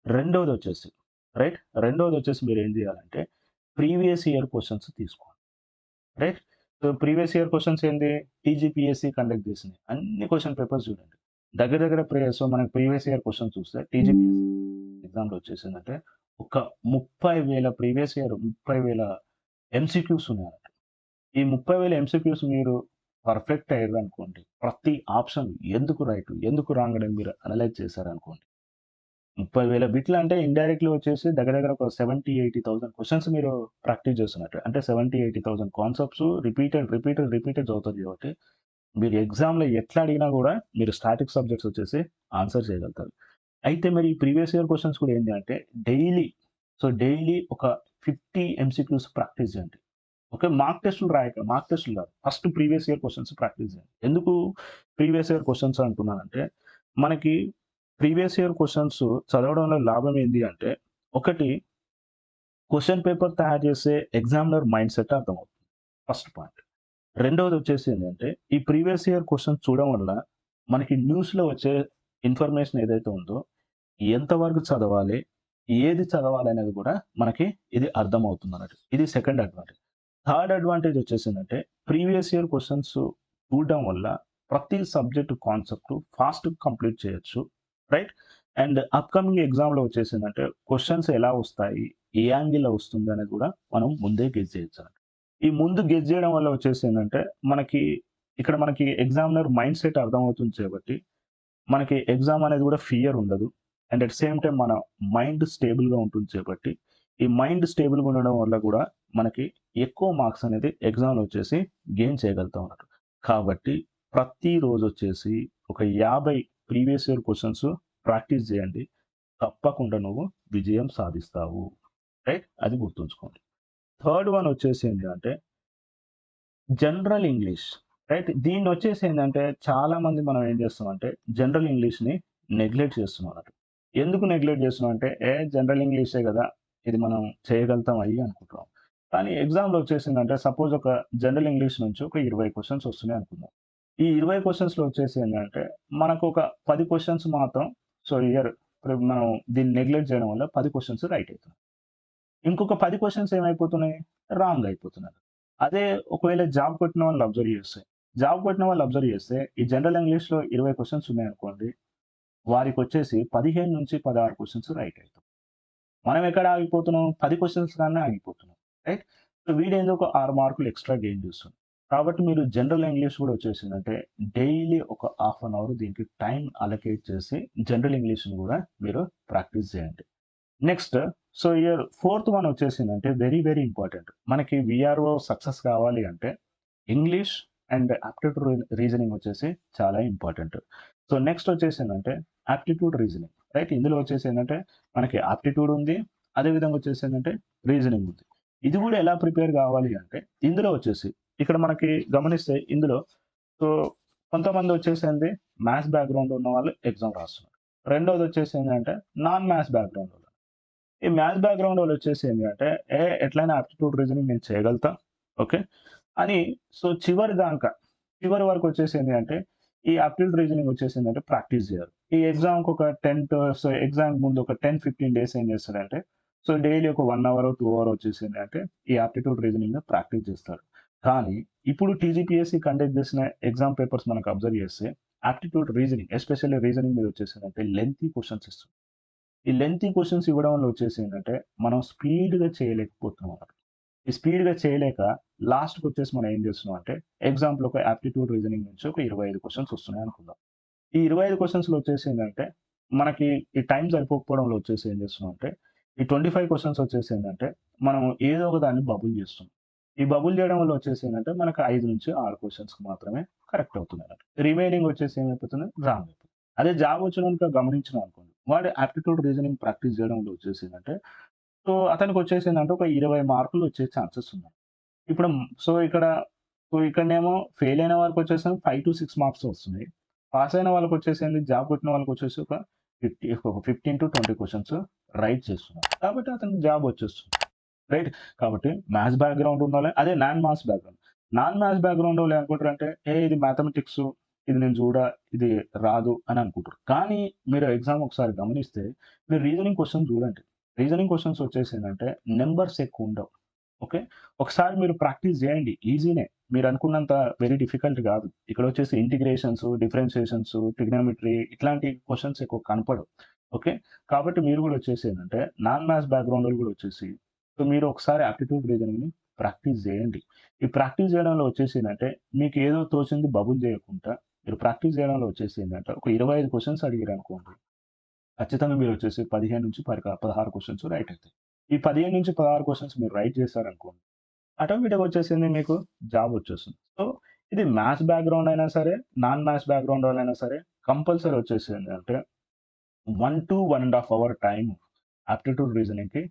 రెండోదొచ్చేసి రైట్. రెండోదొచ్చేసి మీరేం జేయాలంటే ప్రీవియస్ ఇయర్ క్వెషన్స్ తీసుకోండి. Right. So, previous year questions ఏంది? టీజీపీఎస్సీ కండక్ట్ చేసినయి. అన్ని క్వెషన్ పేపర్స్ చూడండి. దగ్గర దగ్గర సో, మనకి ప్రీవియస్ ఇయర్ క్వెషన్ చూస్తే టీజీపీఎస్సీ ఎగ్జామ్‌లో వచ్చేసిందంటే ఒక 30,000 ప్రీవియస్ ఇయర్ 30,000 ఎంసీక్యూస్ ఉన్నాయన్నమాట. ఈ 30,000 ఎంసీక్యూస్ మీరు పర్ఫెక్ట్ అయ్యారనుకోండి. ప్రతి ఆప్షన్ ఎందుకు రైట్, ఎందుకు రాంగ్ అనేది మీరు అనలైజ్ చేశారనుకోండి. 30,000 బిట్లు అంటే ఇండైరెక్ట్‌లీ వచ్చేసి దగ్గర దగ్గర ఒక 70,000-80,000 క్వెషన్స్ మీరు ప్రాక్టీస్ చేస్తున్నట్టే. అంటే 70,000-80,000 కాన్సెప్ట్స్ రిపీటెడ్ చదువుతారు కాబట్టి, మీరు ఎగ్జామ్‌లో ఎట్లా అడిగినా గూడా మీరు స్టాటిక్ సబ్జెక్ట్స్ వచ్చేసి ఆన్సర్ చేయగలుగుతారు. అయితే మరి ఈ ప్రీవియస్ ఇయర్ క్వెషన్స్ కూడా ఏంటి అంటే డైలీ డైలీ ఒక 50 ఎంసీక్యూస్ ప్రాక్టీస్ చేయండి. ఓకే. మార్క్ టెస్ట్‌లు కాదు. First previous year questions practice చేయండి. ఎందుకు ప్రీవియస్ ఇయర్ క్వెషన్స్ అంటున్నానంటే, మనకి ప్రీవియస్ ఇయర్ క్వెషన్స్ చదవడం వల్ల లాభం ఏంది అంటే, ఒకటి క్వెషన్ పేపర్ తయారు చేసే ఎగ్జామినర్ మైండ్ సెట్ అర్థమవుతుంది. First point. రెండోదొచ్చేసి ఏంటంటే, ఈ ప్రీవియస్ ఇయర్ క్వెషన్స్ చూడడం వల్ల మనకి న్యూస్‌లో వచ్చే ఇన్ఫర్మేషన్ ఏదైతే ఉందో, ఎంతవరకు చదవాలి, ఏది చదవాలనేది కూడా మనకి ఇది అర్థమవుతుందన్నట్టు. ఇది సెకండ్ అడ్వాంటేజ్. థర్డ్ అడ్వాంటేజ్ వచ్చేసిందంటే, ప్రీవియస్ ఇయర్ క్వెషన్స్ చూడడం వల్ల ప్రతి సబ్జెక్ట్ కాన్సెప్ట్ ఫాస్ట్‌గా కంప్లీట్ చేయొచ్చు. రైట్. అండ్ అప్‌కమింగ్ ఎగ్జామ్‌లో వచ్చేసిందంటే, క్వెషన్స్ ఎలా వస్తాయి, ఏ యాంగిల్‌లో వస్తుంది అనేది కూడా మనం ముందే గెస్ చేయొచ్చన్నట్టు. ఈ ముందు గెస్ చేయడం వల్ల వచ్చేసిందంటే, మనకి మనకి ఎగ్జామినర్ మైండ్ సెట్ అర్థమవుతుంది కాబట్టి, మనకి ఎగ్జామ్ అనేది కూడా ఫియర్ ఉండదు. అండ్ అట్ సేమ్ టైమ్ మన మైండ్ స్టేబుల్‌గా ఉంటుంది కాబట్టి, ఈ మైండ్ స్టేబుల్‌గా ఉండడం వల్ల కూడా మనకి ఎక్కువ మార్క్స్ అనేది ఎగ్జామ్‌లో వచ్చేసి గెయిన్ చేయగలుగుతాం అన్నట్టు. కాబట్టి ప్రతిరోజు వచ్చేసి ఒక 50 ప్రీవియస్ ఇయర్ క్వెషన్స్ ప్రాక్టీస్ చేయండి. తప్పకుండా నువ్వు విజయం సాధిస్తావు. రైట్. అది గుర్తుంచుకోండి. థర్డ్ వన్ వచ్చేసి ఏంటంటే జనరల్ ఇంగ్లీష్. రైట్. దీన్నొచ్చేసి ఏందంటే చాలామంది మనం ఏం చేస్తామంటే జనరల్ ఇంగ్లీష్‌ని నెగ్లెక్ట్ చేస్తున్నాం అన్నట్టు. ఎందుకు నెగ్లెక్ట్ చేస్తున్నాం అంటే, జనరల్ ఇంగ్లీషే గదా! ఇది మనం చేయగలుగుతాం అయ్యి అనుకుంటున్నాం. కానీ ఎగ్జామ్‌లో వచ్చేసిందంటే సపోజ్ ఒక జనరల్ ఇంగ్లీష్ నుంచి ఒక 20 క్వెషన్స్ వస్తున్నాయి అనుకుందాం. ఈ 20 క్వెషన్స్‌లో వచ్చేసిందంటే మనకొక 10 క్వెషన్స్ మాత్రం ఇయర్ ఇప్పుడు మనం దీన్ని నెగ్లెక్ట్ చేయడం వల్ల 10 క్వెషన్స్ రైట్ అయితున్నాయి. ఇంకొక 10 క్వెషన్స్ ఏమైపోతున్నాయి? రాంగ్ అయిపోతున్నాయి. అదే ఒకవేళ జాబ్ కొట్టిన వాళ్ళని అబ్జర్వ్ చేస్తే ఈ జనరల్ ఇంగ్లీష్‌లో 20 క్వెషన్స్ ఉన్నాయనుకోండి. వారికొచ్చేసి 15-16 క్వెషన్స్ రైట్ అయితాయి. మనం ఎక్కడ ఆగిపోతున్నాం? 10 క్వెషన్స్ కాడనే ఆగిపోతున్నాం. రైట్? సో వీడేందో ఒక 6 మార్కులు ఎక్స్‌ట్రా గెయిన్ చేస్తున్నాడు. కాబట్టి మీరు జనరల్ ఇంగ్లీష్ కూడా వచ్చేసిందంటే డైలీ ఒక హాఫ్ అన్ అవర్ దీనికి టైం అలొకేట్ చేసి జనరల్ ఇంగ్లీష్‌ని కూడా మీరు ప్రాక్టీస్ చేయండి. నెక్స్ట్ ఇయర్ ఫోర్త్ వన్ వచ్చేసిందంటే వెరీ, వెరీ ఇంపార్టెంట్. మనకి వీఆర్ఓ సక్సెస్ కావాలి అంటే ఇంగ్లీష్ అండ్ ఆప్టిట్యూడ్ రీజనింగ్ వచ్చేసి చాలా ఇంపార్టెంట్. నెక్స్ట్ వచ్చేసిందంటే ఆప్టిట్యూడ్ రీజనింగ్. రైట్? ఇందులో వచ్చేసిందంటే మనకి ఆప్టిట్యూడ్ ఉంది. అదే విధంగా వచ్చేసిందంటే రీజనింగ్ ఉంది. ఇది కూడా ఎలా ప్రిపేర్ కావాలి అంటే ఇందులో వచ్చేసి ఇక్కడ మనకి గమనిస్తే ఇందులో సో కొంతమంది వచ్చేసింది మ్యాథ్స్ బ్యాక్‌గ్రౌండ్ ఉన్న వాళ్ళు ఎగ్జామ్ రాస్తున్నారు. రెండోది వచ్చేసిందంటే నాన్ మ్యాథ్స్ బ్యాక్‌గ్రౌండ్ వాళ్ళు. ఈ మ్యాథ్స్ బ్యాక్‌గ్రౌండ్ వాళ్ళు వచ్చేసి ఏంది అంటే, ఎట్లైనా ఆప్టిట్యూడ్ రీజనింగ్ నేను చేయగలుగుతా. ఓకే. అని చివరి వరకు వచ్చేసి ఏంది అంటే, ఈ ఆప్టిట్యూడ్ రీజనింగ్ వచ్చేసిందంటే ప్రాక్టీస్ చేయాలి. ఈ ఎగ్జామ్‌కి ఒక 10 టు ఎగ్జామ్‌కి ముందు ఒక 10, 15 డేస్ ఏం చేస్తాడంటే, డైలీ ఒక 1 అవరో, 2 అవరో వచ్చేసింది అంటే, ఈ ఆప్టిట్యూడ్ రీజనింగ్ ప్రాక్టీస్ చేస్తాడు. కానీ ఇప్పుడు టీజీపీఎస్సీ కండక్ట్ చేసిన ఎగ్జామ్ పేపర్స్ మనకు అబ్జర్వ్ చేస్తే, ఆప్టిట్యూడ్ రీజనింగ్ ఎస్పెషల్లీ రీజనింగ్ మీద వచ్చేసిందంటే లెంగ్తీ క్వెషన్స్ ఇస్తుంది. ఈ లెంగ్తీ క్వెషన్స్ ఇవ్వడం వల్ల వచ్చేసిందంటే, మనం స్పీడ్‌గా చేయలేకపోతున్నాం అన్నమాట. ఈ స్పీడ్‌గా చేయలేక లాస్ట్‌కొచ్చేసి మనం ఏం చేస్తున్నాం అంటే, ఎగ్జాంపుల్ ఒక ఆప్టిట్యూడ్ రీజనింగ్ నుంచి ఒక 25 క్వెషన్స్ వస్తున్నాయి అనుకుందాం. ఈ 25 క్వెషన్స్‌లో వచ్చేసిందంటే, మనకి ఈ టైం సరిపోకపోవడంలో వచ్చేసి ఏం చేస్తున్నాం అంటే, ఈ 25 క్వెషన్స్ వచ్చేసిందంటే, మనం ఏదో ఒక దాన్ని బబుల్ చేస్తున్నాం. ఈ బబుల్ చేయడం వల్ల వచ్చేసిందంటే, మనకు 5-6 క్వెషన్స్‌కి మాత్రమే కరెక్ట్ అవుతున్నాయన్నమాట. రిమైనింగ్ వచ్చేసి ఏమైపోతుంది? రాంగ్ అయిపోతుంది. అదే జాబ్ వచ్చినోనికి గమనించినాం అనుకోండి. వాడు ఆప్టిట్యూడ్ రీజనింగ్ ప్రాక్టీస్ చేయడం వల్ల వచ్చేసిందంటే, అతనికొచ్చేసిందంటే ఒక 20 మార్కులు వచ్చే ఛాన్సెస్ ఉన్నాయి. ఇప్పుడు ఇక్కడ ఇక్కడనేమో ఫెయిల్ అయిన వారికొచ్చేసి 5-6 మార్క్స్ వస్తున్నాయి. పాస్ అయిన వాళ్ళకొచ్చేసింది జాబ్ కొట్టిన వాళ్ళకొచ్చేసి ఒక 15-20 క్వెషన్స్ రైట్ చేస్తున్నారు. కాబట్టి అతనికి జాబ్ వచ్చేస్తుంది. రైట్? కాబట్టి మ్యాథ్స్ బ్యాక్‌గ్రౌండ్ ఉన్నోళ్ళే అదే నాన్ మ్యాథ్స్ బ్యాక్‌గ్రౌండ్ వోళ్ళు ఏమనుకుంటారంటే, ఇది మ్యాథమెటిక్స్ ఇది నేను ఇది రాదు అని అనుకుంటారు. కానీ మీరు ఎగ్జామ్ ఒకసారి గమనిస్తే మీరు రీజనింగ్ క్వెషన్ చూడండి. రీజనింగ్ క్వెషన్స్ వచ్చేసిందంటే నంబర్స్ ఎక్కువుండవు. ఓకే. ఒకసారి మీరు ప్రాక్టీస్ జేయండి. ఈజీనే. మీరనుకున్నంత వెరీ డిఫికల్ట్ గాదు. ఇక్కడొచ్చేసి ఇంటిగ్రేషన్స్, డిఫరెన్షియేషన్స్, ట్రిగ్నోమెట్రీ ఇట్లాంటి క్వెషన్స్ ఎక్కువ కనపడవు. ఓకే. కాబట్టి మీరు గూడా వచ్చేసేందంటే నాన్ మ్యాథ్స్ బ్యాక్‌గ్రౌండోళ్ళు గూడా వచ్చేసి మీరు ఒకసారి ఆప్టిట్యూడ్ రీజనింగ్‌ని ప్రాక్టీస్ జేయండి. ఈ ప్రాక్టీస్ జేయడంలో వచ్చేసిందంటే మీకు ఏదో తోచింది బబుల్ జేయకుండా మీరు ప్రాక్టీస్ జేయడంలో వచ్చేసిందంటే ఒక 25 క్వెషన్స్ అడిగారనుకోండి. ఖచ్చితంగా మీరొచ్చేసి 15-16 క్వెషన్స్ రైట్ అయితాయి. ఈ 15-16 క్వెషన్స్ మీరు రైట్ చేశారనుకోండి ఆటోమేటిక్‌గా వచ్చేసింది మీకు జాబ్ వచ్చేస్తుంది. ఇది మ్యాథ్స్ బ్యాక్‌గ్రౌండ్ అయినా సరే, నాన్ మ్యాథ్స్ బ్యాక్‌గ్రౌండ్ వాళ్ళైనా సరే కంపల్సరీ వచ్చేసింది అంటే 1-1 ½ అవర్ టైమ్ ఆప్టిట్యూడ్ రీజనింగ్‌కి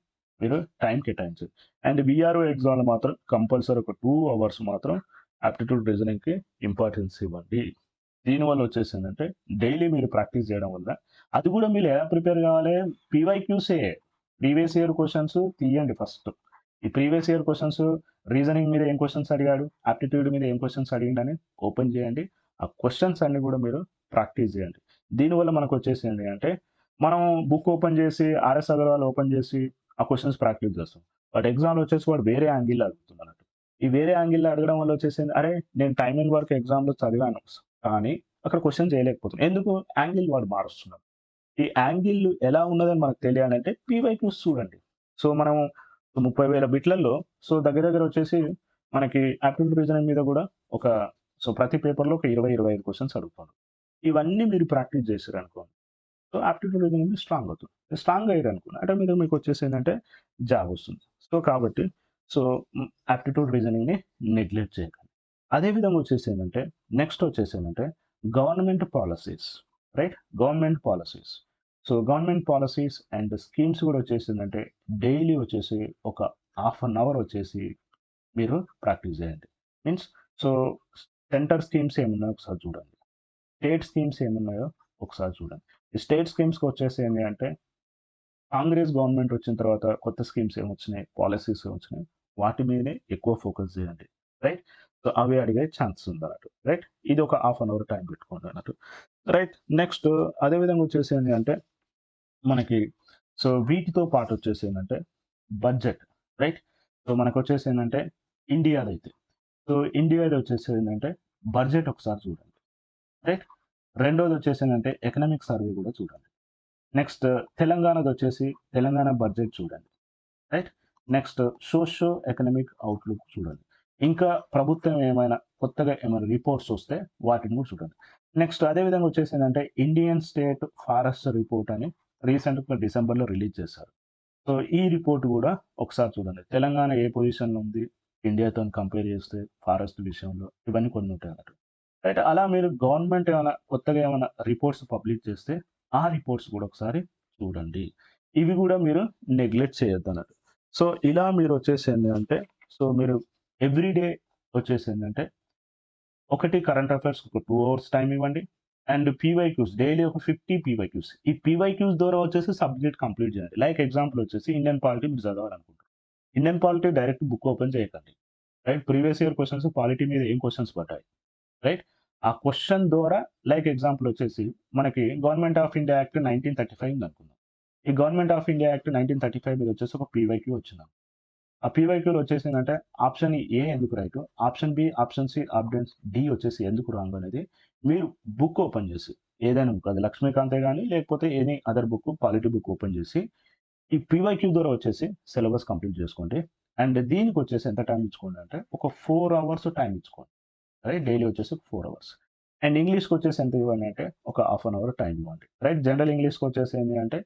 మీరు టైం కేటాయించాలి. అండ్ వీఆర్ఓ ఎగ్జామ్‌లో మాత్రం కంపల్సరీ ఒక 2 అవర్స్ మాత్రం ఆప్టిట్యూడ్ రీజనింగ్‌కి ఇంపార్టెన్స్ ఇవ్వండి. దీనివల్ల వచ్చేసిందంటే డైలీ మీరు ప్రాక్టీస్ చేయడం వల్ల అది కూడా మీరు ఎలా ప్రిపేర్ కావాలి? పీవైక్యూసే. ప్రీవియస్ ఇయర్ క్వెషన్స్ తీయండి ఫస్ట్. ఈ ప్రీవియస్ ఇయర్ క్వెషన్స్ రీజనింగ్ మీద ఏం క్వెషన్స్ అడిగాడు? ఆప్టిట్యూడ్ మీద ఏం క్వెషన్స్ అడిగిండని ఓపెన్ చేయండి. ఆ క్వెషన్స్ అన్నీ కూడా మీరు ప్రాక్టీస్ చేయండి. దీనివల్ల మనకొచ్చేసింది అంటే, మనం బుక్ ఓపెన్ చేసి, ఆర్ఎస్ అగర్వాల్ ఓపెన్ చేసి, ఆ క్వెషన్స్ ప్రాక్టీస్ చేస్తాం. బట్ ఎగ్జామ్‌లో వచ్చేసి వాడు వేరే యాంగిల్‌లో అడుగుతున్నాడన్నట్టు. ఈ వేరే యాంగిల్‌లో అడగడం వల్ల వచ్చేసింది, అరే! నేను టైమింగ్ వరకు ఎగ్జామ్‌లో చదివాను. కానీ అక్కడ క్వెషన్ చేయలేకపోతున్నాను. ఎందుకు? యాంగిల్ వాడు మారుస్తున్నాడు. ఈ యాంగిల్ ఎలా ఉన్నదని మనకు తెలియాలంటే పీవైక్యూస్ చూడండి. మనం 30,000 బిట్‌లలో దగ్గర దగ్గర వచ్చేసి మనకి ఆప్టిట్యూడ్ రీజనింగ్ మీద గూడా ఒక ప్రతి పేపర్‌లో ఒక 20, 25 క్వెషన్స్ అడుగుతాడు. ఇవన్నీ మీరు ప్రాక్టీస్ చేసిర్రనుకోండి. ఆప్టిట్యూడ్ రీజనింగ్ మీద స్ట్రాంగ్ అవుతుంది. స్ట్రాంగ్ అయ్యారనుకోండి ఆటోమేటిక్‌గా మీకొచ్చేసేందంటే జాబ్ వస్తుంది. కాబట్టి సో, ఆప్టిట్యూడ్ రీజనింగ్‌ని నెగ్లెక్ట్ చేయకండి. అదే విధంగా వచ్చేసేందంటే నెక్స్ట్ వచ్చేసేందంటే government policies. Right? Government policies. Government policies and schemes గూడా వచ్చేసిందంటే డైలీ వచ్చేసి ఒక హాఫ్ అన్ అవర్ వచ్చేసి మీరు ప్రాక్టీస్ చేయండి. మీన్స్ సో, సెంటర్ స్కీమ్స్ ఏమున్నాయో ఒకసారి చూడండి. స్టేట్ స్కీమ్స్ ఏమున్నాయో ఒకసారి చూడండి. ఈ స్టేట్ స్కీమ్స్‌కి వచ్చేసి అంటే కాంగ్రెస్ గవర్నమెంట్ వచ్చిన తర్వాత కొత్త స్కీమ్స్ ఏమొచ్చినాయి, పాలిసీస్ ఏమొచ్చినాయి వాటి మీదనే ఎక్కువ ఫోకస్ చేయండి. రైట్? సో, అవి అడిగే ఛాన్స్ ఉందన్నట్టు. రైట్? ఇది ఒక హాఫ్ అన్ అవర్ టైం పెట్టుకోండి అన్నట్టు. రైట్? నెక్స్ట్ అదే విధంగా వచ్చేసి ఏంటి అంటే మనకి సో, వీటితో పాటు వచ్చేసి ఏంటంటే బడ్జెట్. రైట్? సో, మనకొచ్చేసి ఏంటంటే ఇండియాదైతే. సో, ఇండియాది వచ్చేసి ఏంటంటే బడ్జెట్ ఒకసారి చూడండి. రైట్? రెండోది వచ్చేసి ఏంటంటే ఎకనామిక్ సర్వే కూడా చూడండి. నెక్స్ట్ తెలంగాణదొచ్చేసి తెలంగాణ బడ్జెట్ చూడండి. Right? Next socio economic outlook చూడండి. ఇంకా ప్రభుత్వం ఏమైనా కొత్తగా ఏమైనా రిపోర్ట్స్ వస్తే వాటిని కూడా చూడండి. నెక్స్ట్ అదే విధంగా వచ్చేసి ఏంటంటే ఇండియన్ స్టేట్ ఫారెస్ట్ రిపోర్ట్ అని రీసెంట్‌గా డిసెంబర్‌లో రిలీజ్ చేశారు. సో, ఈ రిపోర్ట్ గూడా ఒకసారి చూడండి. తెలంగాణ ఏ పొజిషన్‌లో ఉంది ఇండియాతోని కంపేర్ చేస్తే ఫారెస్ట్ విషయంలో ఇవన్నీ కొన్ని ఉంటాయన్నట్టు. రైట్? అలా మీరు గవర్నమెంట్ ఏమైనా కొత్తగా ఏమైనా రిపోర్ట్స్ పబ్లిష్ చేస్తే ఆ రిపోర్ట్స్ గూడా ఒకసారి చూడండి. ఇవి గూడా మీరు నెగ్లెక్ట్ చేయొద్దన్నట్టు. సో, ఇలా మీరొచ్చేసి ఏందంటే సో, మీరు ఎవ్రీ డే వచ్చేసి ఏందంటే ఒకటి కరెంట్ అఫైర్స్‌కి ఒక 2 అవర్స్ టైమ్ ఇవ్వండి. అండ్ పీవైక్యూస్ డైలీ ఒక 50 పీవైక్యూస్. ఈ పీవైక్యూస్ ద్వారా వచ్చేసి సబ్జెక్ట్ కంప్లీట్ చేయండి. లైక్ ఎగ్జాంపుల్ వచ్చేసి ఇండియన్ పాలిటీ మీరు చదవాలనుకుంటారు. Indian polity direct book open చేయకండి. Right? Previous year questions polity మీద ఏం క్వెషన్స్ పడ్డాయి. రైట్? ఆ క్వెషన్ ద్వారా లైక్ ఎగ్జాంపుల్ వచ్చేసి మనకి గవర్నమెంట్ ఆఫ్ ఇండియా యాక్ట్ 1935 ఉందనుకుందాం. ఈ గవర్నమెంట్ ఆఫ్ ఇండియా యాక్ట్ 1935 మీద వచ్చేసి ఒక పీవైక్యూ వచ్చింది. ఆ పీవైక్యూలో వచ్చేసిందంటే ఆప్షన్ ఏ ఎందుకు right, option B, option C, option D వచ్చేసి ఎందుకు రాంగ్ అనేది మీరు బుక్ ఓపెన్ చేసి ఏదైనా బుక్ అది లక్ష్మీకాంతే గాని లేకపోతే any other book polity book open చేసి ఈ పీవైక్యూ ద్వారా వచ్చేసి సిలబస్ కంప్లీట్ చేసుకోండి. అండ్ దీనికి వచ్చేసి ఎంత టైం ఇచ్చుకోండి అంటే ఒక 4 అవర్స్ టైం ఇచ్చుకోండి. రైట్? డైలీ వచ్చేసి 4 అవర్స్. అండ్ ఇంగ్లీష్‌కి వచ్చేసి ఎంత ఇవ్వండి అంటే ఒక హాఫ్ అన్ అవర్ టైం ఇవ్వండి. రైట్? జనరల్ ఇంగ్లీష్‌కి వచ్చేసి ఏంది అంటే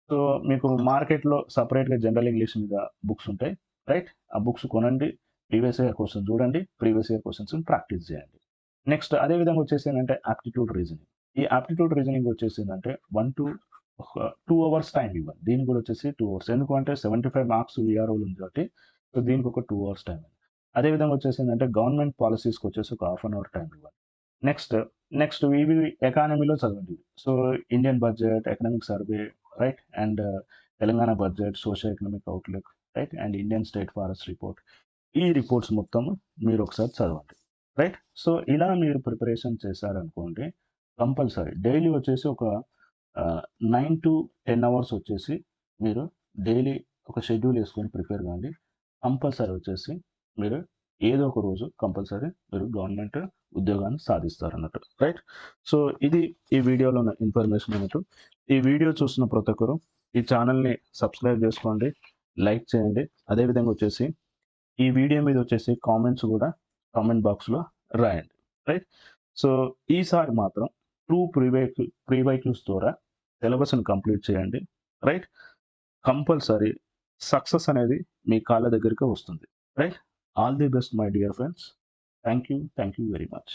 సో, మీకు మార్కెట్‌లో సెపరేట్‌గా జనరల్ ఇంగ్లీష్ మీద బుక్స్ ఉంటాయి. రైట్? ఆ బుక్స్ కొనండి. ప్రీవియస్ ఇయర్ క్వెషన్స్ చూడండి. ప్రీవియస్ ఇయర్ క్వెషన్స్‌ని ప్రాక్టీస్ చేయండి. నెక్స్ట్ అదే విధంగా వచ్చేసి ఏంటంటే ఆప్టిట్యూడ్ రీజనింగ్. ఈ ఆప్టిట్యూడ్ రీజనింగ్ వచ్చేసి ఏంటంటే 2 అవర్స్ టైం ఇవ్వండి. దీనికి కూడా వచ్చేసి 2 అవర్స్. ఎందుకంటే 75 మార్క్స్ వీఆర్ఓలు ఉంది కాబట్టి సో, దీనికి ఒక 2 అవర్స్ టైం. అదే విధంగా వచ్చేసి ఏంటంటే గవర్నమెంట్ పాలిసీస్‌కి వచ్చేసి ఒక హాఫ్ అన్ అవర్ టైం ఇవ్వండి. నెక్స్ట్, నెక్స్ట్ ఇవి ఎకానమీలో చదవండి. So, Indian budget, economic survey right? And Telangana budget, socio economic outlook right? And Indian state forest report. ఈ రిపోర్ట్స్ మొత్తం మీరు ఒకసారి చదవండి. రైట్? సో, ఇలా మీరు ప్రిపరేషన్ చేశారనుకోండి కంపల్సరీ డైలీ వచ్చేసి ఒక 9-10 అవర్స్ వచ్చేసి మీరు డైలీ ఒక షెడ్యూల్ యేసుకొని ప్రిపేర్ కాండి. కంపల్సరీ వచ్చేసి మీరు ఏదో ఒక రోజు కంపల్సరీ మీరు గవర్నమెంట్ ఉద్యోగాన్ని సాధిస్తారన్నట్టు. రైట్? సో, ఇది ఈ వీడియోలో ఉన్న ఇన్ఫర్మేషన్ అన్నట్టు. ఈ వీడియో చూస్తున్న ప్రతి ఒక్కరు ఈ ఛానెల్‌ని సబ్స్క్రైబ్ చేసుకోండి. లైక్ చేయండి. అదే విధంగా వచ్చేసి ఈ వీడియో మీద వచ్చేసి కామెంట్స్ గూడా కామెంట్ బాక్స్‌లో రాయండి. రైట్? సో, ఈసారి మాత్రం 2 ప్రీవైక్యూస్ ద్వారా సిలబస్‌ని కంప్లీట్ చేయండి. రైట్? కంపల్సరీ సక్సెస్ అనేది మీ కాళ్ళ దగ్గరికే వస్తుంది. Right? All the best my dear friends. Thank you very much.